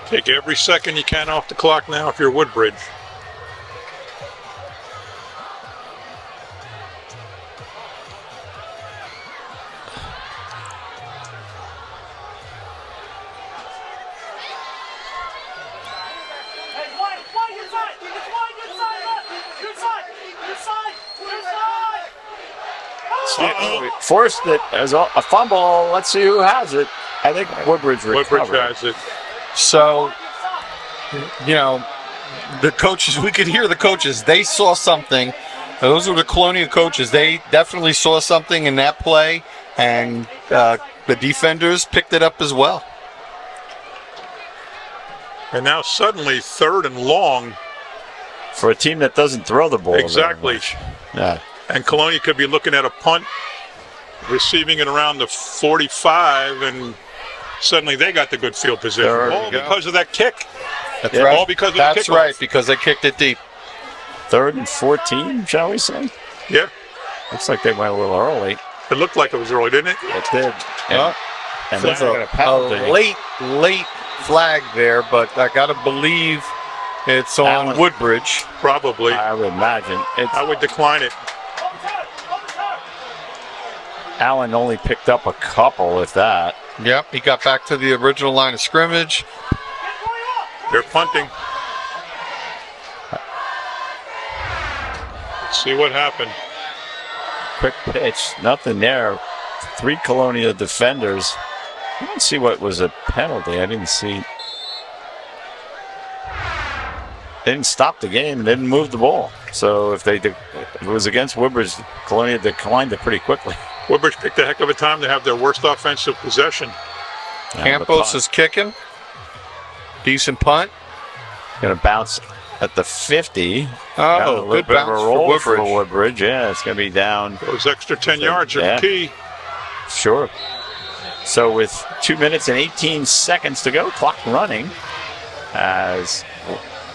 Take every second you can off the clock now if you're Woodbridge. Hey, wide, your side. It's wide, your side, left. Your side. Forced it as a fumble. Let's see who has it. I think Woodbridge recovered. Woodbridge has it. So, you know, the coaches, we could hear the coaches. They saw something. Those were the Colonia coaches. They definitely saw something in that play, and the defenders picked it up as well. And now suddenly 3rd and long. For a team that doesn't throw the ball. very Exactly. much. Yeah. And Colonia could be looking at a punt, receiving it around the 45, and suddenly they got the good field position. There All you go. because of that kick. That's Yeah. right. All because of the That's kickoff. right, because they kicked it deep. 3rd and 14, shall we say? Yeah, Looks like they went a little early. it looked like it was early, didn't it? It did. Well, And there's they're gonna penalty. a late flag there, but I got to believe it's on Allen. Woodbridge. Probably. I would imagine. I would decline it. Allen only picked up a couple, if that. Yep, he got back to the original line of scrimmage. They're punting. Let's see what happened. Quick pitch, nothing there. 3 Colonia defenders. I didn't see what was a penalty. I didn't see. They didn't stop the game. They didn't move the ball. So if it was against Woodbridge, Colonia declined it pretty quickly. Woodbridge picked a heck of a time to have their worst offensive possession. Campos is kicking. Decent punt. Going to bounce at the 50. Got a Oh, little good bit of a bounce roll for Woodbridge. Woodbridge. Yeah, it's going to be down. Those extra 10 yards are Yeah. key. Sure. So with 2 minutes and 18 seconds to go, clock running, as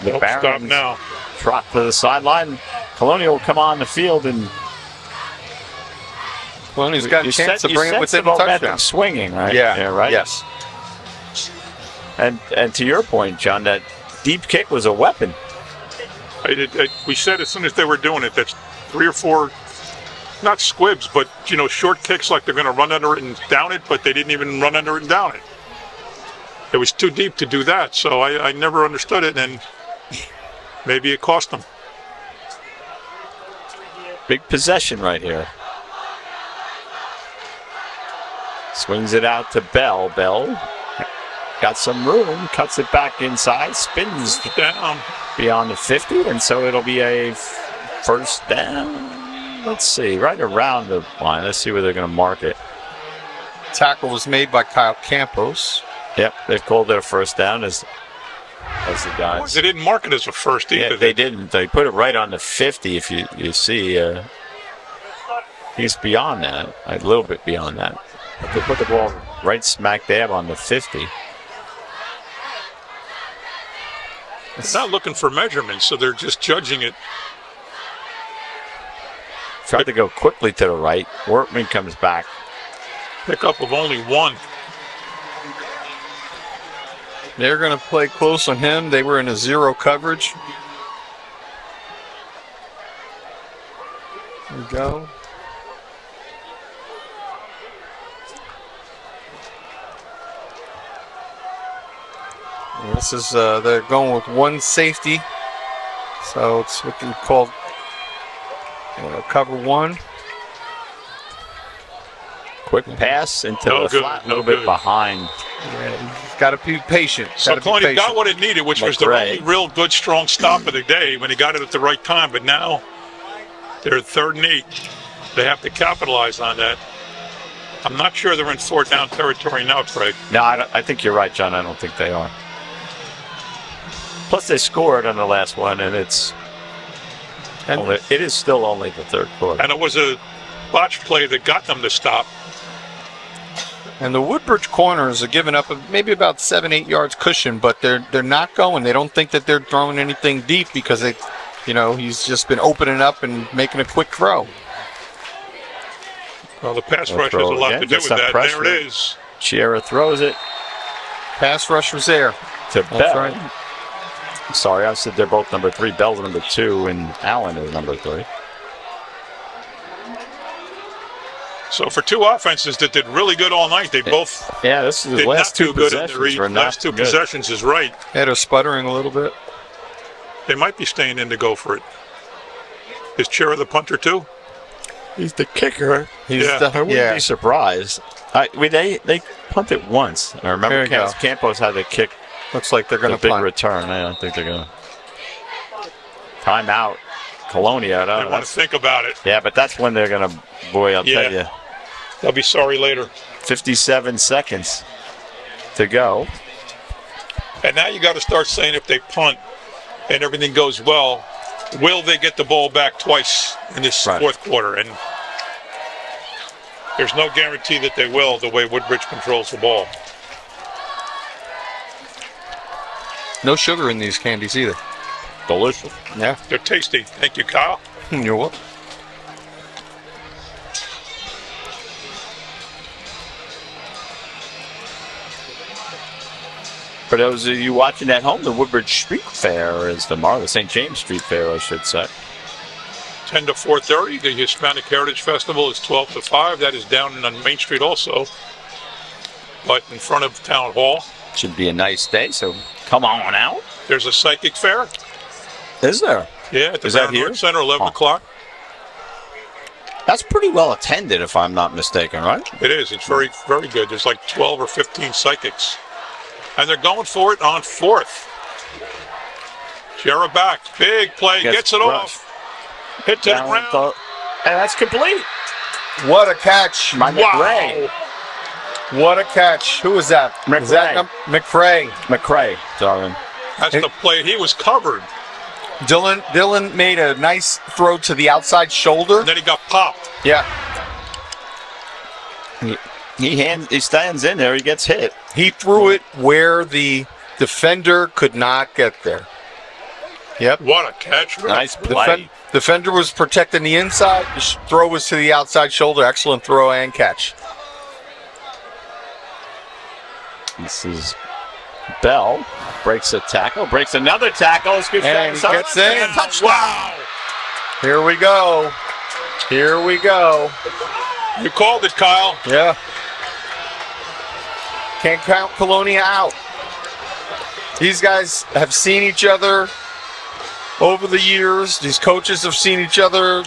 the Nope, stop Barons now. trot to the sideline. Colonia will come on the field, and Well, he's got a chance to bring it within a momentum touchdown. swinging, right? Yeah, right. Yes. And to your point, John, that deep kick was a weapon. We said as soon as they were doing it, that's 3 or 4, not squibs, but short kicks like they're going to run under it and down it, but they didn't even run under it and down it. It was too deep to do that, so I never understood it, and maybe it cost them. Big possession right here. Swings it out to Bell. Bell got some room, cuts it back inside, spins Down. beyond the 50, and so it'll be a first down. Let's see, right around the line. Let's see where they're going to mark it. Tackle was made by Kyle Campos. Yep, they've called it a first down as the guys. They didn't mark it as a first either. Yeah, they didn't. They put it right on the 50. If you see, he's beyond that, a little bit beyond that. But they put the ball right smack dab on the 50. It's not looking for measurements, so they're just judging it. Tried to go quickly to the right. Workman comes back. Pickup of only 1. They're going to play close on him. They were in a zero coverage. There we go. And this is, they're going with one safety. So it's what we call cover one. Quick pass into No the good, flat, a no little bit good. behind. Yeah, got to be patient. So Gotta be Colonia patient. got what it needed, which was the McRae. only real good, strong stop of the day when he got it at the right time. But now they're 3rd and 8. They have to capitalize on that. I'm not sure they're in 4th down territory now, Craig. No, I think you're right, John. I don't think they are. Plus, they scored on the last one, and it is still only the 3rd quarter. And it was a botch play that got them to stop. And the Woodbridge corners are giving up maybe about 7-8 yards cushion, but they're not going. They don't think that they're throwing anything deep because he's just been opening up and making a quick throw. Well, the pass They'll rush has a throw lot again, to do get with some that. pressure. There it is. Chiara throws it Pass rush was there. to That's Bell. right. Sorry, I said they're both number 3. Bell's number 2, and Allen is number 3. So for two offenses that did really good all night, they both Yeah, this is the did last not do two good in possessions the were last not two good. possessions is right. Yeah, they're sputtering a little bit. They might be staying in to go for it. Is Chera the punter too? He's the kicker. Yeah. I wouldn't be surprised. They punted once. I remember There you go. Campos had to kick Looks like they're the going to big punt. return. I don't think they're going to. Timeout. Colonia. They want to think about it. Yeah, but that's when they're going to, boy, I'll Yeah. tell you. They'll be sorry later. 57 seconds to go. And now you got to start saying if they punt and everything goes well, will they get the ball back twice in this Right. 4th quarter? And there's no guarantee that they will the way Woodbridge controls the ball. No sugar in these candies either. Delicious. Yeah. They're tasty. Thank you, Kyle. You're welcome. For those of you watching at home, the Woodbridge Street Fair is tomorrow, the St. James Street Fair, I should say. 10 to 4:30. The Hispanic Heritage Festival is 12 to 5. That is down on Main Street also, but in front of Town Hall. Should be a nice day, so come on out. There's a psychic fair. Is there? Yeah, at the Is that Brown here? Arts Center, 11 Oh. o'clock. That's pretty well attended, if I'm not mistaken, right? It is. It's very, very good. There's like 12 or 15 psychics. And they're going for it on 4th. Jarrah back. Big play. Gets it rushed. off. Hit to the Down ground. and that's complete. What a catch. My McRae. What a catch. Who was that? McRae. Was that McRae. McRae, sorry. That's the play. He was covered. Dylan made a nice throw to the outside shoulder. And then he got popped. Yeah. He stands in there, he gets hit. He threw it where the defender could not get there. Yep. What a catch. Nice play. Defender was protecting the inside. The throw was to the outside shoulder. Excellent throw and catch. This is Bell. Breaks a tackle, breaks another tackle. It's good. And he gets in. Touchdown. Wow. Here we go. Here we go. You called it, Kyle. Yeah. Can't count Colonia out. These guys have seen each other over the years. These coaches have seen each other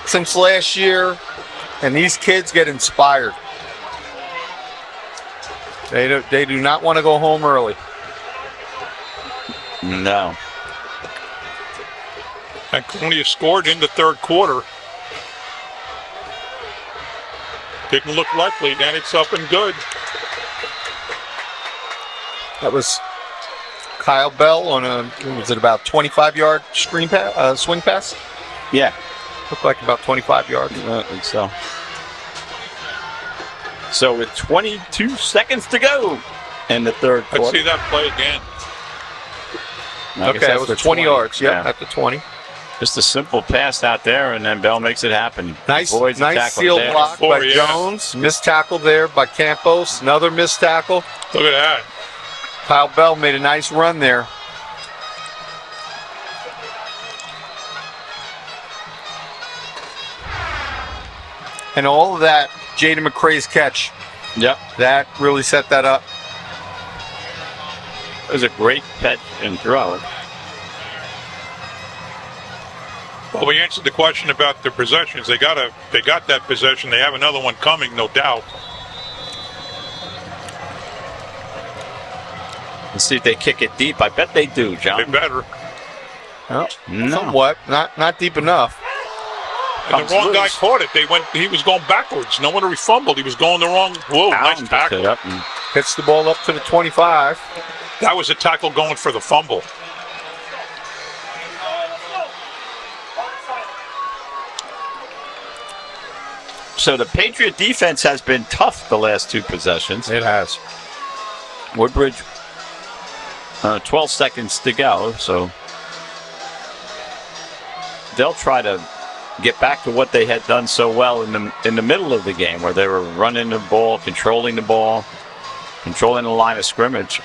since last year. And these kids get inspired. They do not want to go home early. No. And Colonia scored in the 3rd quarter. Didn't look likely, and it's up and good. That was Kyle Bell on a, was it about 25-yard swing pass? Yeah. Looked like about 25 yards. I think so. So with 22 seconds to go in the 3rd Let's quarter. see that play again. I guess Okay, that's it the was 20 yards. Yeah, at the 20. Just a simple pass out there, and then Bell makes it happen. Nice Avoids the nice tackle seal there. block by Yeah. Jones. Missed tackle there by Campos. Another missed tackle. Look at that. Kyle Bell made a nice run there. And all of that, Jaden McCrae's catch. Yep. That really set that up. It was a great catch and throw. Well, we answered the question about their possessions. They got that possession. They have another one coming, no doubt. Let's see if they kick it deep. I bet they do, John. They better. Oh, No. somewhat. Not deep enough. And the wrong guy caught it. He was going backwards. No wonder he fumbled. He was going the wrong. Whoa, nice Allen picked tackle. it up and Hits the ball up to the 25. That was a tackle going for the fumble. So the Patriot defense has been tough the last two possessions. It has. Woodbridge, 12 seconds to go, so they'll try to get back to what they had done so well in the middle of the game, where they were running the ball, controlling the line of scrimmage.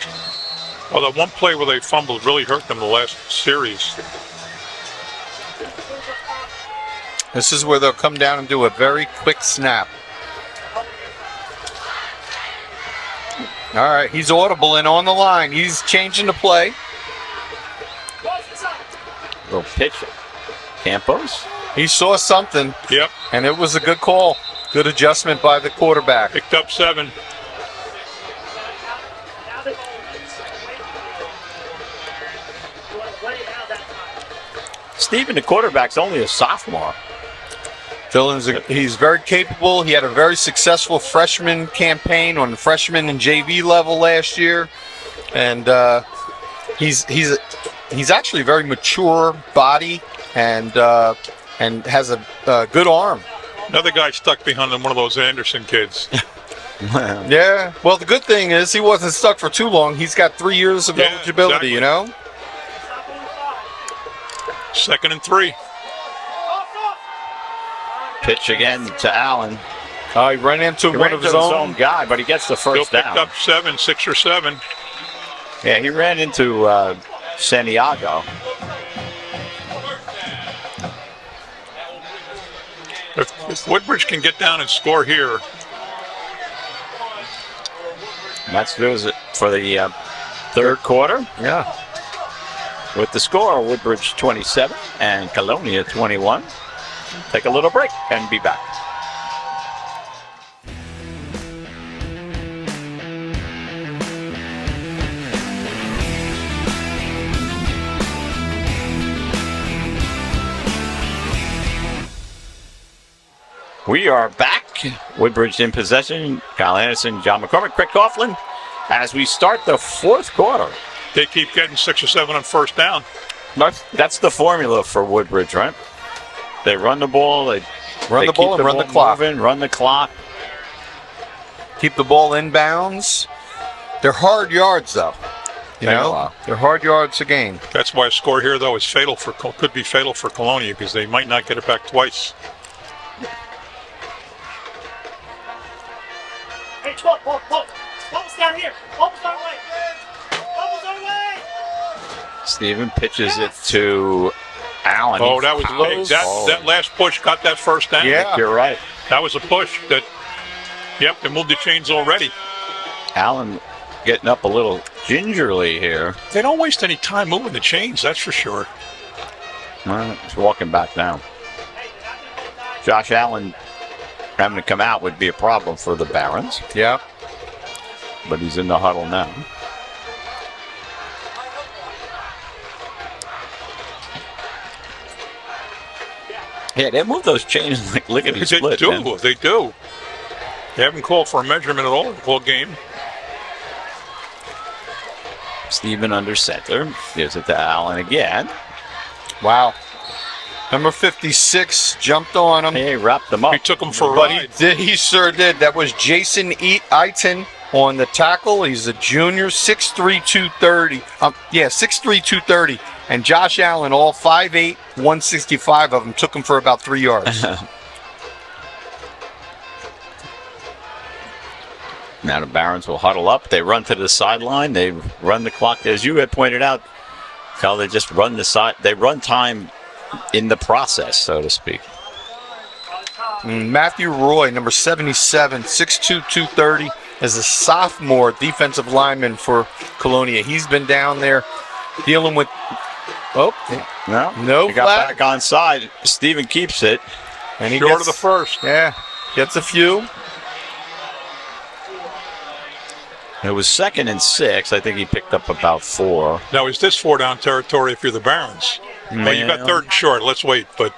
Well, that one play where they fumbled really hurt them the last series. This is where they'll come down and do a very quick snap. All right, he's audible and on the line. He's changing the play. Little pitch. Campos. He saw something, Yep, and it was a good call. Good adjustment by the quarterback. picked up 7. Stephen, the quarterback's only a sophomore. He's very capable. He had a very successful freshman campaign on the freshman and JV level last year, and he's actually a very mature body and has a good arm. Another guy stuck behind one of those Anderson kids. Yeah. Well, the good thing is he wasn't stuck for too long. He's got 3 years of Yeah, eligibility. exactly. You know. 2nd and 3. Pitch again to Allen. He ran into He one ran of into his own. guy, but he gets the Still first picked down. up 6 or 7. Yeah, he ran into Santiago. If Woodbridge can get down and score here, And that does it for the third quarter. Yeah. With the score, Woodbridge 27 and Colonia 21. Take a little break and be back. We are back. Woodbridge in possession. Kyle Anderson, John McCormick, Craig Coughlin. As we start the fourth quarter. they keep getting 6 or 7 on first down. That's the formula for Woodbridge, right? They run the ball. They Run the keep ball and run the clock. moving, run the clock. Keep the ball in bounds. They're hard yards, though. You Take a know, while. they're hard yards to gain. That's why a score here, though, is could be fatal for Colonia because they might not get it back twice. Hey, ball, ball's down here. Ball's our way. Ball's our way. Stephen pitches it to Allen. Oh, He that was fouls. big. That last push got that first down. Yeah. You're right. That was a push that, yep, they moved the chains already. Allen getting up a little gingerly here. They don't waste any time moving the chains, that's for sure. He's walking back down. Josh Allen having to come out would be a problem for the Barons, Yeah. but he's in the huddle now. Yeah, they move those chains like lickety They split. do. man. They do. They haven't called for a measurement at all game. Stephen under center. Gives it to Allen again. Wow. Number 56 jumped on him. He wrapped them up. He took him for a But ride. he sure did. That was Jason Eiton on the tackle. He's a junior, 6'3", 230. 6'3", 230. And Josh Allen, all 5'8", 165 of them, took him for about 3 yards. Now the Barons will huddle up. They run to the sideline. They run the clock, as you had pointed out, Cal. They just run the side. They run time in the process, so to speak. Matthew Roy, number 77, 6'2", 230, is a sophomore defensive lineman for Colonia. He's been down there dealing with. No He got flag. back on side. Steven keeps it. And he Short gets of the first. Yeah, gets a few. It was 2nd and 6. I think he picked up about 4. Now, is this 4-down territory if you're the Barons? Well, you got 3rd and short. Let's wait, but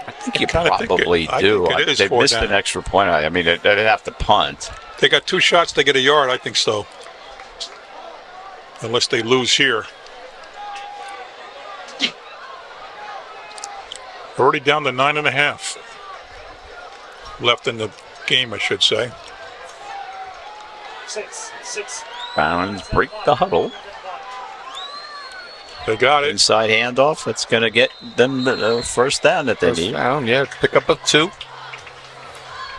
I think you kinda think probably I do. think it is They 4 missed down. an extra point. I mean, they'd have to punt. they got 2 shots. They get a yard. I think so. Unless they lose here. Already down to 9.5 left in the game, I should say. 6. Barons break the huddle. They got it. Inside handoff. That's going to get them the first down that they First need. down, yeah, pick up a 2.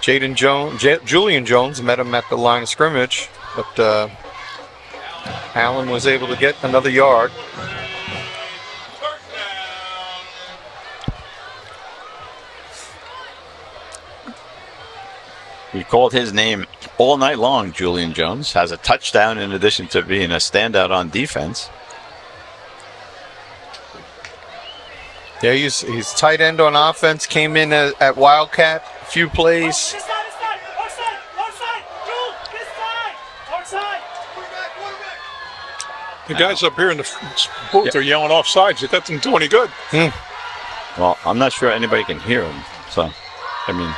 Julian Jones met him at the line of scrimmage, but Allen was able to get another yard. We called his name all night long. Julian Jones has a touchdown in addition to being a standout on defense. Yeah, he's tight end on offense. Came in at Wildcat, a few plays. This side. Outside. Jewel, this side. Outside. The guys up here in the booth are yelling offsides. It doesn't do any good. Well, I'm not sure anybody can hear him. So, I mean,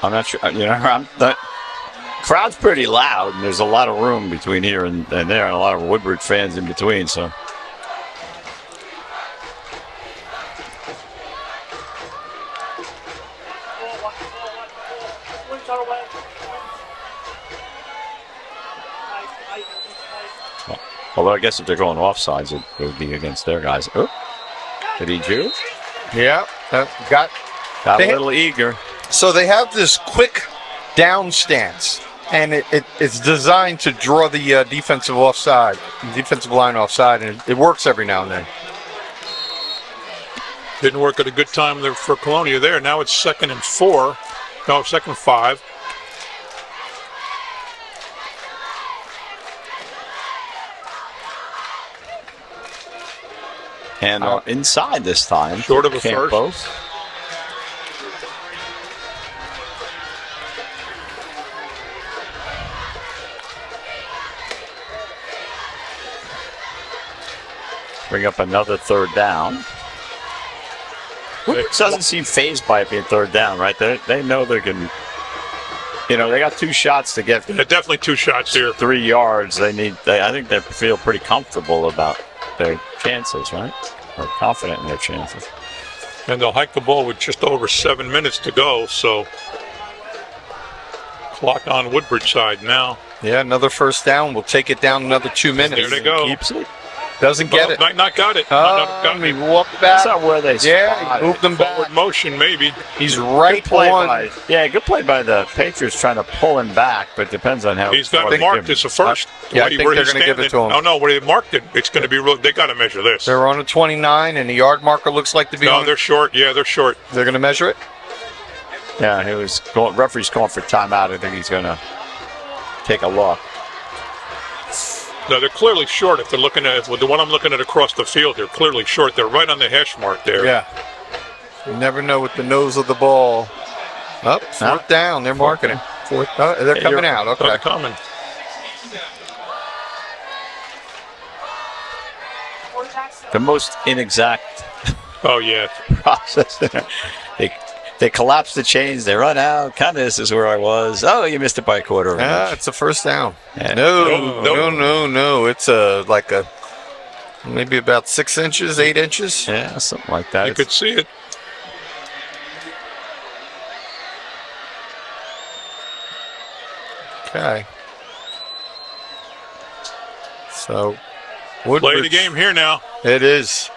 I'm not sure. You know, the crowd's pretty loud, and there's a lot of room between here and there, and a lot of Woodbridge fans in between. So, although I guess if they're going offsides, it would be against their guys. Oh, did he do? Yeah, got Got a They- little eager. So they have this quick down stance, and it's designed to draw the defensive line offside, and it works every now and then. Didn't work at a good time there for Colonia there. Now it's 2nd and 4. No, 2nd and 5. And inside this time. Short of a Campos. Bring up another 3rd down. Woodbridge doesn't seem phased by it being 3rd down, right? They know they can. You know, they got 2 shots to get Definitely 2 shots here. 3 yards. I think they feel pretty comfortable about their chances, right? Or confident in their chances. And they'll hike the ball with just over 7 minutes to go. So clock on Woodbridge side now. Yeah, another first down. We'll take it down another 2 minutes. There they go. Keeps it. Doesn't get it. Might not got it. He walked back. That's not where they Yeah, spot he moved them back. Forward motion, maybe. He's right Play on. good play by the Patriots trying to pull him back, but depends on how He's got far it they marked give as him. a first. Yeah, I Where think he's they're gonna give it standing. to him. Oh, no, where they marked it, it's going to be real. They got to measure this. They're on a 29, and the yard marker looks like to be No, on. they're short. Yeah, they're short. They're going to measure it. Yeah, he was going, referee's calling for timeout. I think he's going to take a look. No, they're clearly short. If they're looking at the one I'm looking at across the field, they're clearly short. They're right on the hash mark there. Yeah. You never know with the nose of the ball. Up, 4th down. They're marking it. They're coming out. They're Okay. coming. The most inexact Oh, yeah. process there. They collapse the chains. They run out. Kind of, this is where I was. Oh, you missed it by a quarter. of an Yeah, inch. it's a first down. Yeah. No. It's like maybe about 6 inches, 8 inches. Yeah, something like that. You could see it. Okay. So, Play Woodbridge. the game here now. It is.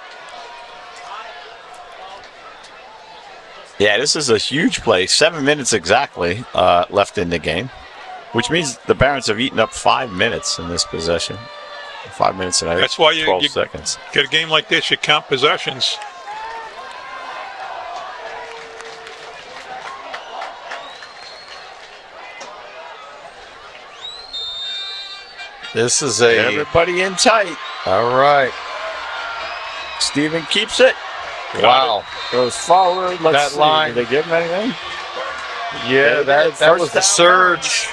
Yeah, this is a huge play. 7 minutes exactly left in the game, which means the Barons have eaten up 5 minutes in this possession. 5 minutes and I think That's why 12 you seconds. get a game like this, you count possessions. This is a. Everybody in tight. All right. Steven keeps it. Wow. Goes forward. Let's That see. line. Did they give him anything? Yeah, that was the surge.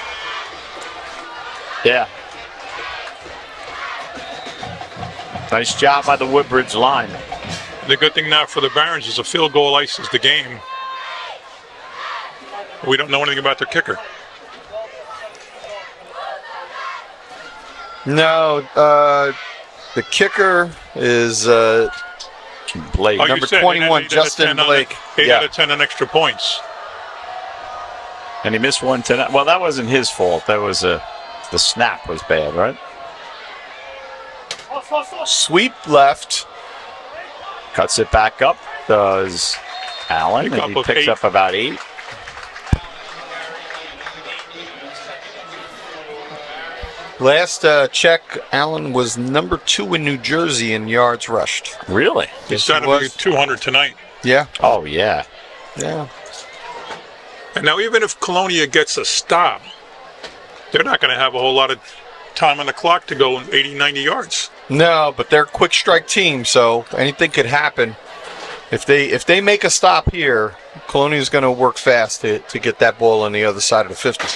Yeah. Nice job by the Woodbridge line. The good thing now for the Barons is a field goal ices the game. We don't know anything about their kicker. No, the kicker is Blake. Oh, you number said 21, 8 Justin out of 10 Blake. 8 Yeah. out of 10 on extra points. And he missed one tonight. Well, that wasn't his fault. That was the snap was bad, right? Sweep left. Cuts it back up. Does Allen, Pick and up he of picks 8. up about 8. Last check, Allen was number 2 in New Jersey in yards rushed. Really? He's Yes, he got to be was. 200 tonight. Yeah. Oh, yeah. Yeah. And now even if Colonia gets a stop, they're not going to have a whole lot of time on the clock to go 80, 90 yards. No, but they're a quick strike team, so anything could happen. If they make a stop here, Colonia's going to work fast to get that ball on the other side of the 50.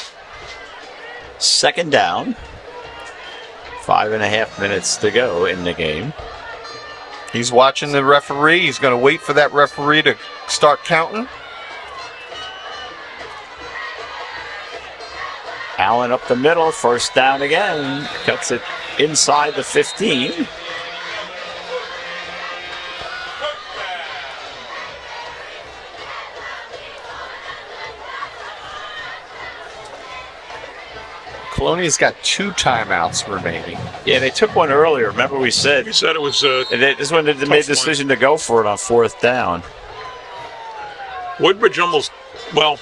Second down. 5.5 minutes to go in the game. He's watching the referee. He's going to wait for that referee to start counting. Allen up the middle, first down again. Cuts it inside the 15. Colonia's got 2 timeouts remaining. Yeah, they took one earlier. Remember we said He said it was and this is when they made the decision to go for it on 4th down. Woodbridge almost, well,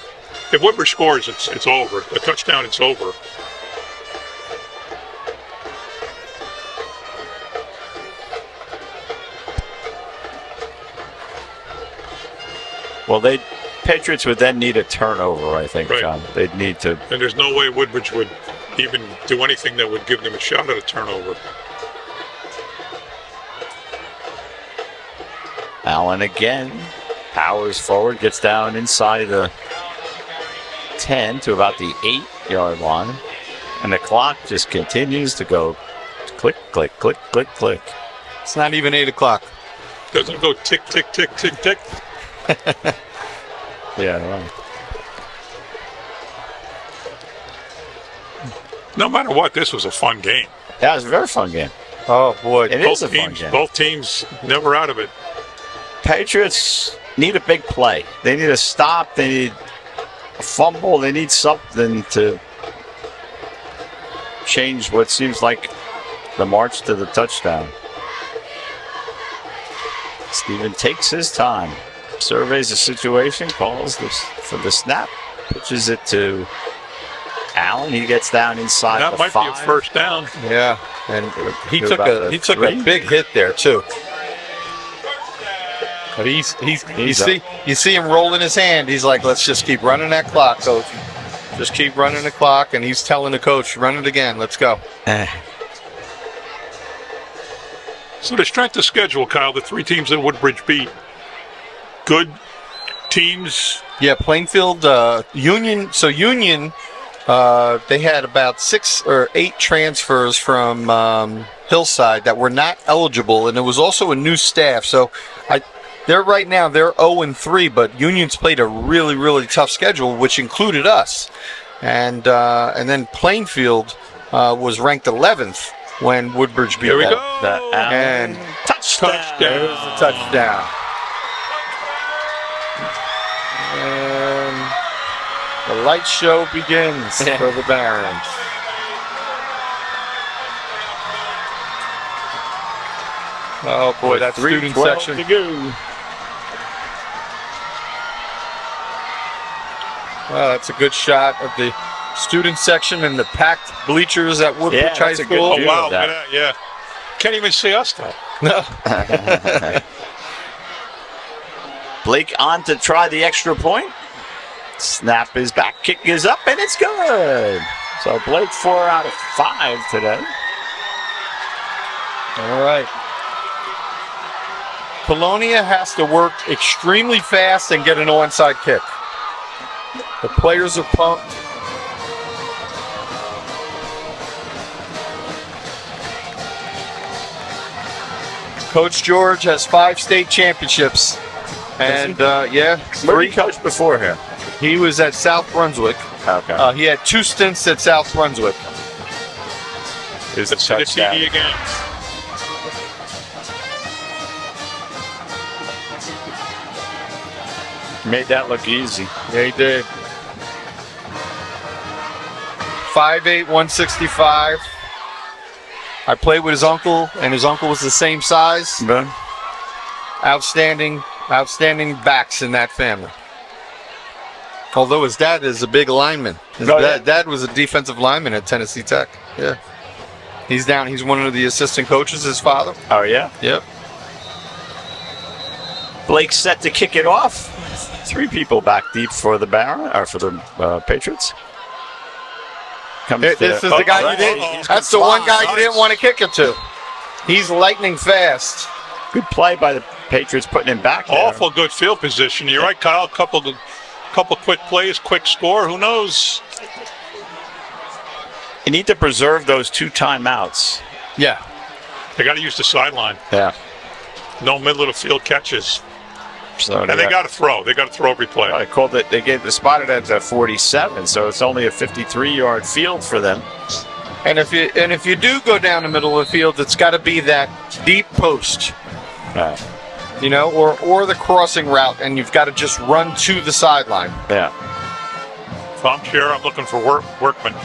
if Woodbridge scores, it's over. A touchdown, it's over. Well, Patriots would then need a turnover, I think, Right. John. They'd need to. And there's no way Woodbridge would even do anything that would give them a shot at a turnover. Allen again powers forward, gets down inside the 10 to about the 8-yard line. And the clock just continues to go click, click, click, click, click. It's not even 8 o'clock. Doesn't it go tick, tick, tick, tick, tick? Yeah, right. No matter what, this was a fun game. That was a very fun game. Oh, boy. It is a fun game. Both teams never out of it. Patriots need a big play. They need a stop. They need a fumble. They need something to change what seems like the march to the touchdown. Steven takes his time, surveys the situation, calls for the snap, pitches it to Allen. He gets down inside That the might 5. be a first down. Yeah, and he To took about a the he took 3. a big hit there too. But you see him rolling his hand. He's like, let's just keep running that clock, coach. Just keep running the clock, and he's telling the coach, run it again. Let's go. So the strength of schedule, Kyle, the 3 teams that Woodbridge beat, good teams. Yeah, Plainfield, Union. So Union, they had about 6 or 8 transfers from Hillside that were not eligible, and it was also a new staff. So they're 0-3, but Union's played a really, really tough schedule, which included us. And then Plainfield was ranked 11th when Woodbridge beat Here we them. go. And Touchdown. there's the touchdown. And the light show begins for the Barons. Oh boy, that student 3:12 section. to go. That's a good shot of the student section and the packed bleachers at Woodbridge Yeah, High that's a good School. view. Oh, wow, of look that. at that, yeah. Can't even see us, though. No. Blake on to try the extra point. Snap is back, kick is up, and it's good. So Blake 4 out of 5 today. All right. Colonia has to work extremely fast and get an onside kick. The players are pumped. Coach George has 5 state championships. And, yeah, Where did 3. he coach before here? He was at South Brunswick. Okay. He had 2 stints at South Brunswick. Here's the Let's see the touchdown. TD again. Made that look easy. Yeah, he did. 5'8", 165. I played with his uncle, and his uncle was the same size. But Outstanding backs in that family. Although his dad is a big lineman. His dad was a defensive lineman at Tennessee Tech. Yeah. He's down. He's one of the assistant coaches, his father. oh yeah, Yep. Blake's set to kick it off. 3 people back deep for the Patriots. This is the guy you didn't. That's the one guy you didn't want to kick it to. He's lightning fast. Good play by the Patriots putting him back there. Awful good field position. You're right, Kyle. Couple quick plays, quick score. Who knows? You need to preserve those 2 timeouts. Yeah. They got to use the sideline. Yeah. No middle of the field catches. So And they got to throw. They got to throw every play. I called it. They gave the spotted ends at 47, so it's only a 53-yard field for them. And if you do go down the middle of the field, it's got to be that deep post, you know, or the crossing route, and you've got to just run to the sideline. Yeah. If I'm here, I'm looking for Workman.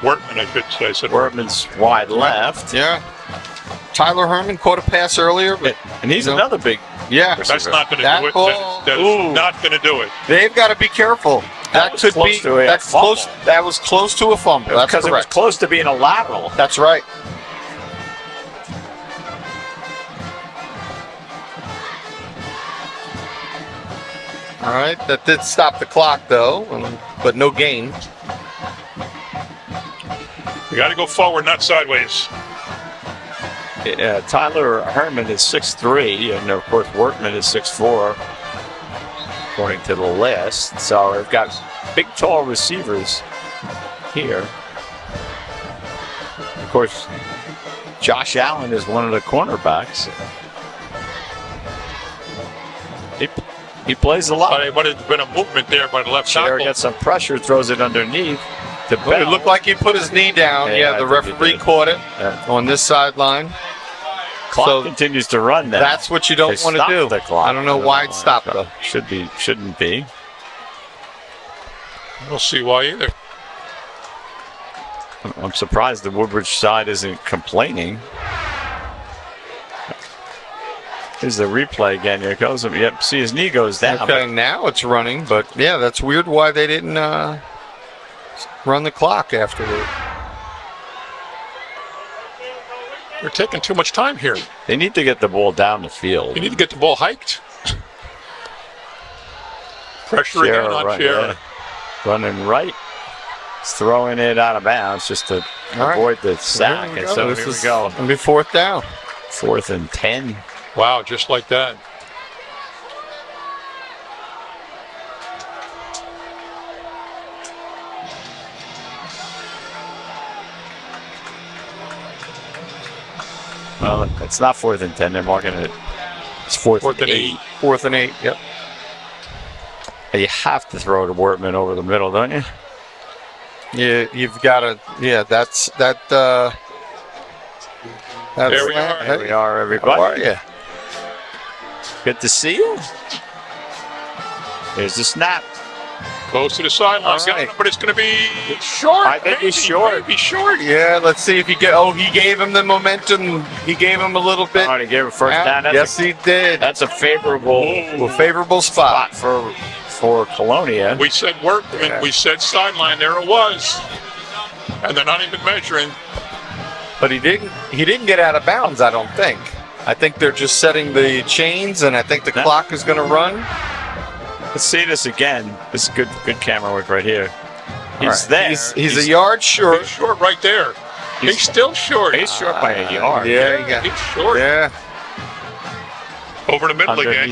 Workman, I should say. I said Workman's wide left. Yeah. Tyler Herman caught a pass earlier, but And he's another big. yeah, That's not going to That do it. ball- That is not going to do it. they've got to be careful. That was close to a that's fumble. close. That was close to a fumble. That's Because it was correct. close to being a lateral. That's right. All right, that did stop the clock though, but no gain. You got to go forward, not sideways. Tyler Herman is 6'3", and of course Workman is 6'4", according to the list. So we've got big, tall receivers here. Of course, Josh Allen is one of the cornerbacks. He plays a lot. But there's been a movement there by the left Cher tackle. gets some pressure, throws it underneath to Bell. It looked like he put his knee down. Yeah, Yeah, the I think he referee did. caught it Yeah. on this sideline. Clock so continues to run now. That's what you don't They want to stopped do. the clock. I don't know why it stopped though. Shouldn't be. I don't see why either. I'm surprised the Woodbridge side isn't complaining. Here's the replay again. Here it goes. Yep, see his knee goes down. Okay, now it's running, but yeah, that's weird why they didn't run the clock afterward. They're taking too much time here. They need to get the ball down the field. You need to get the ball hiked. Pressure Cher, again on right, Cher. yeah. Running right. He's throwing it out of bounds just to All right. avoid the sack. There we And go. so This here we is go. gonna be 4th down. 4th and 10. Wow, just like that. Well, it's not 4th and 10. They're marking it. It's 4th and 8. 4th and 8. Yep. You have to throw to Wortman over the middle, don't you? Yeah, you've got to. Yeah, that's that. That's There we are. Here we are, everybody. How are you? Good to see you. Here's the snap. Close to the sideline. All right. But it's going to be short. I think he's short. Maybe short. Yeah, let's see if he get. Oh, he gave him the momentum. He gave him a little bit. Oh, he gave a first down. Yes, he did. That's a favorable Favorable spot. spot for Colonia. We said Workman, we said sideline. There it was. And they're not even measuring. But he didn't get out of bounds, I don't think. I think they're just setting the chains, and I think the clock is going to run. Let's see this again. This is good camera work right here. He's there. He's a yard short. He's short right there. He's still short. He's short by a yard. Yeah, he's short. Yeah. Over the middle again.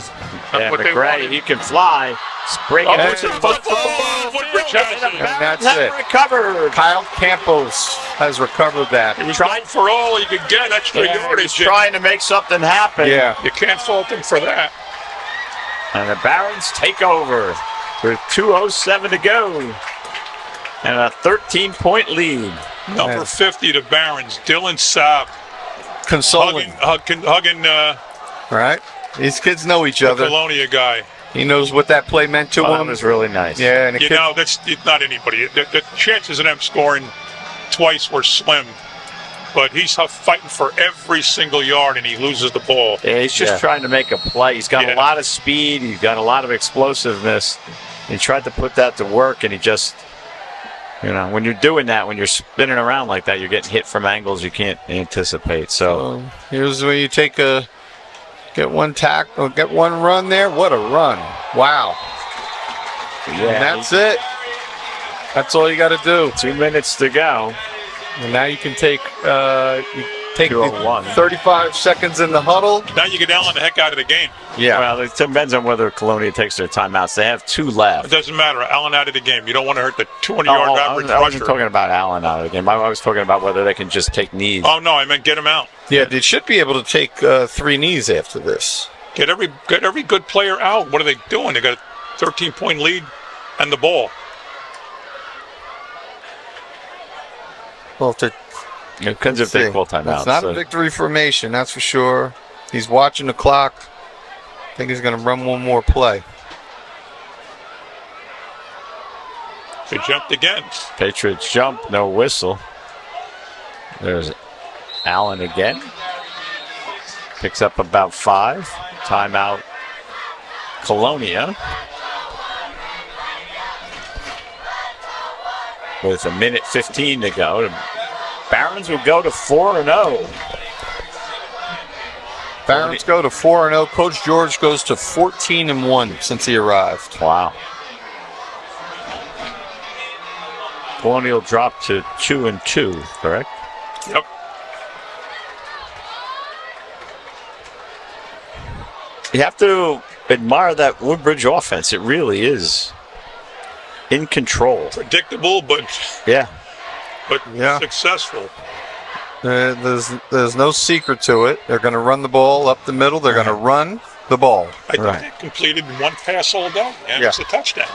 Yeah, What they McRae, wanted. he can fly. Spring it. Woodbridge has it. And that's Never it. recovered. Kyle Campos has recovered that. He was trying for all he could get extra He was yardage. trying to make something happen. Yeah. You can't fault him for that. And the Barons take over with 2:07 to go. And a 13-point lead. Number 50 to Barons, Dylan Sapp. Consoling. Hugging Right? These kids know each the other. Colonia guy. He knows what that play meant to That him. was really nice. Yeah, and You know, it's not anybody. The chances of them scoring twice were slim. But he's fighting for every single yard, and he loses the ball. Yeah, he's just trying to make a play. He's got a lot of speed. He's got a lot of explosiveness. He tried to put that to work, and he just, when you're doing that, when you're spinning around like that, you're getting hit from angles you can't anticipate. So here's where you get one tackle, get one run there. What a run. Wow. yeah, And that's it. That's all you got to do. 2 minutes to go. And now you can take the 2:01. 35 seconds in the huddle. Now you get Allen the heck out of the game. Yeah. Well, it depends on whether Colonia takes their timeouts. They have 2 It left. doesn't matter. Allen out of the game. You don't want to hurt the 200-yard average I wasn't rusher. talking about Allen out of the game. I was talking about whether they can just take knees. Oh, no, I meant get him out. Yeah, they should be able to take 3 knees after this. Get every good player out. What are they doing? They got a 13-point lead and the ball. Well, if It depends if they call timeouts. It's not a victory formation, that's for sure. He's watching the clock. I think he's going to run one more play. They jumped again. Patriots jump, no whistle. There's Allen again. Picks up about 5. Timeout, Colonia. With 1:15 to go. The Barons will go to 4-0. Barons go to 4-0. Coach George goes to 14-1 since he arrived. Wow. Colonial dropped to 2-2, correct? Yep. You have to admire that Woodbridge offense. It really is in control. Predictable, but Yeah. successful. There's no secret to it. They're going to run the ball up the middle. They're going to run the ball. I think they completed one pass all day, and it's a touchdown.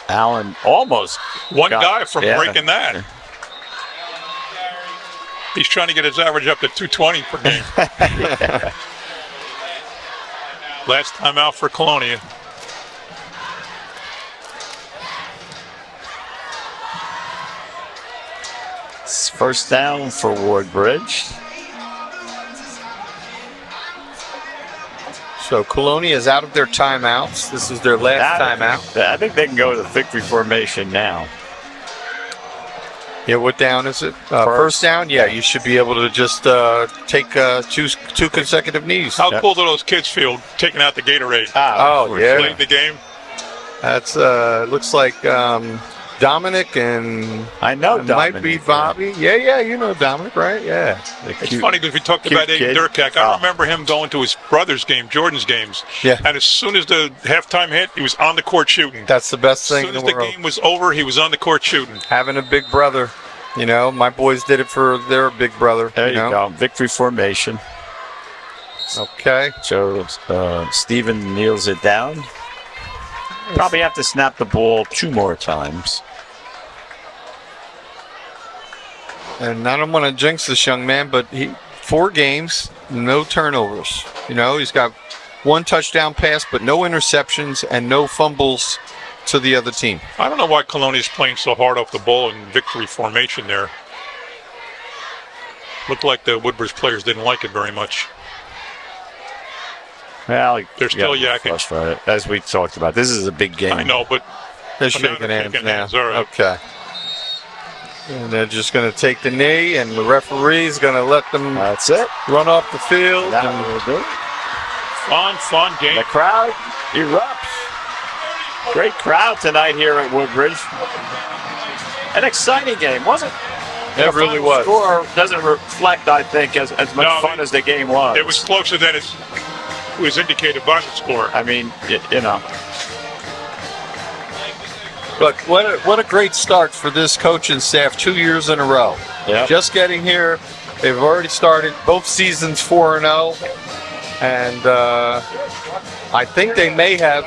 Allen almost One got- guy from yeah. breaking that. He's trying to get his average up to 220 per game. Last time out for Colonia. It's first down for Woodbridge. So Colonia is out of their timeouts. This is their last timeout. I think they can go to the victory formation now. Yeah, what down is it? First down? Yeah, you should be able to just take two consecutive knees. How cool do those kids feel taking out the Gatorade? Yeah. Late in the game. That's looks like Dominic and I know it might Dominic, be yeah. Bobby. Yeah, you know Dominic, right? Yeah. It's funny because we talked about Aiden kid. Durkak. I remember him going to his brother's game, Jordan's games. Yeah. And as soon as the halftime hit, he was on the court shooting. That's the best As thing soon in as the the world. game was over, he was on the court shooting. Having a big brother. You know, my boys did it for their big brother. There you know? go. Victory formation. Okay. So Steven kneels it down. Probably have to snap the ball 2 more times. And I don't want to jinx this young man, but 4 games, no turnovers. You know, he's got 1 touchdown pass, but no interceptions and no fumbles to the other team. I don't know why Colonia is playing so hard off the ball in victory formation there. Looked like the Woodbridge players didn't like it very much. Well, They're still yakking. frustrated, as we talked about. This is a big game. I know, but They're now shaking they're hands shaking now. hands, all right. Okay. And they're just going to take the knee, and the referee's going to let them That's it. run off the field. That and will do it. Fun game. The crowd erupts. Great crowd tonight here at Woodbridge. An exciting game, wasn't it? It really was. The score doesn't reflect, I think, as much No, fun as the game was. It was closer than it was indicated by the score. I mean, you know. Look, what a great start for this coaching staff 2 years in a row. Yeah. Just getting here. They've already started both seasons 4-0. And I think they may have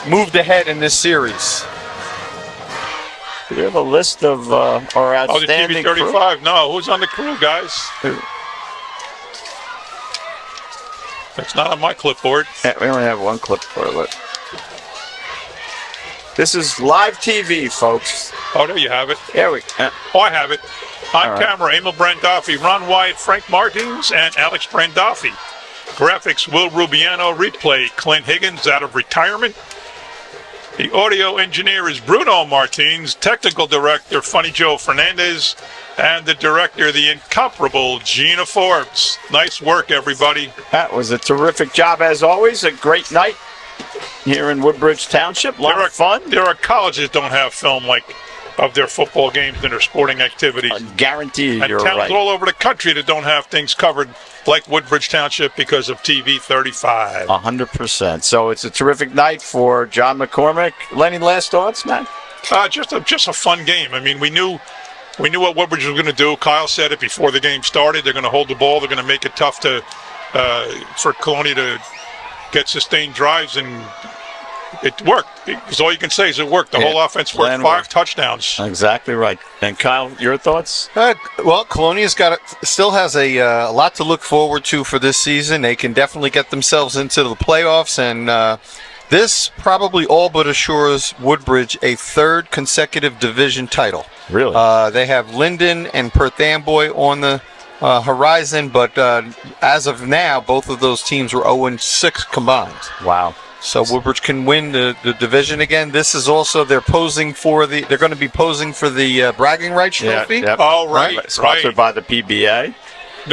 moved ahead in this series. We have a list of our Oh, the outstanding TV crew. 35. No, who's on the crew, guys? That's not on my clipboard. Yeah, we only have one clip for it. This is live TV, folks. Oh, there you have it. Here we go. Oh, I have it. On All right. camera, Emil Brandolfi, Ron Wyatt, Frank Martins, and Alex Brandolfi. Graphics, Will Rubiano. Replay, Clint Higgins out of retirement. The audio engineer is Bruno Martins. Technical director, Funny Joe Fernandez. And the director, the incomparable Gina Forbes. Nice work, everybody. That was a terrific job, as always. A great night here in Woodbridge Township. A lot of fun. There are colleges that don't have film like of their football games and their sporting activities. I guarantee you, And you're towns right. all over the country that don't have things covered like Woodbridge Township because of TV 35. 100%. So it's a terrific night for John McCormick. Lenny, last thoughts, man? Just a fun game. I mean, we knew what Woodbridge was going to do. Kyle said it before the game started. They're going to hold the ball. They're going to make it tough for Colonia to get sustained drives, and it worked. Because all you can say is it worked. The whole offense worked. Plan 5 worked. touchdowns. Exactly right. And Kyle, your thoughts? Well, Colonia's still has a lot to look forward to for this season. They can definitely get themselves into the playoffs, and this probably all but assures Woodbridge a 3rd consecutive division title. Really? They have Linden and Perth Amboy on the horizon, but as of now, both of those teams were 0-6 combined. Wow. So Woodbridge can win the division again. This is also they're going to be posing for the bragging rights trophy. Yep. Oh, right. Sponsored by the PBA.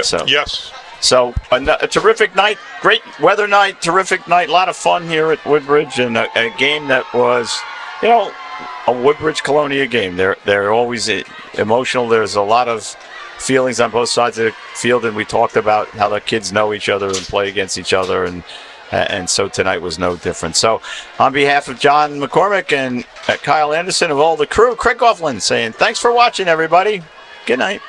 So. Yes. So a terrific night, great weather night, terrific night, a lot of fun here at Woodbridge, and a game that was, a Woodbridge Colonia game. They're always emotional. There's a lot of feelings on both sides of the field, and we talked about how the kids know each other and play against each other, and so tonight was no different. So on behalf of John McCormick and Kyle Anderson of all the crew, Craig Coughlin saying thanks for watching, everybody. Good night.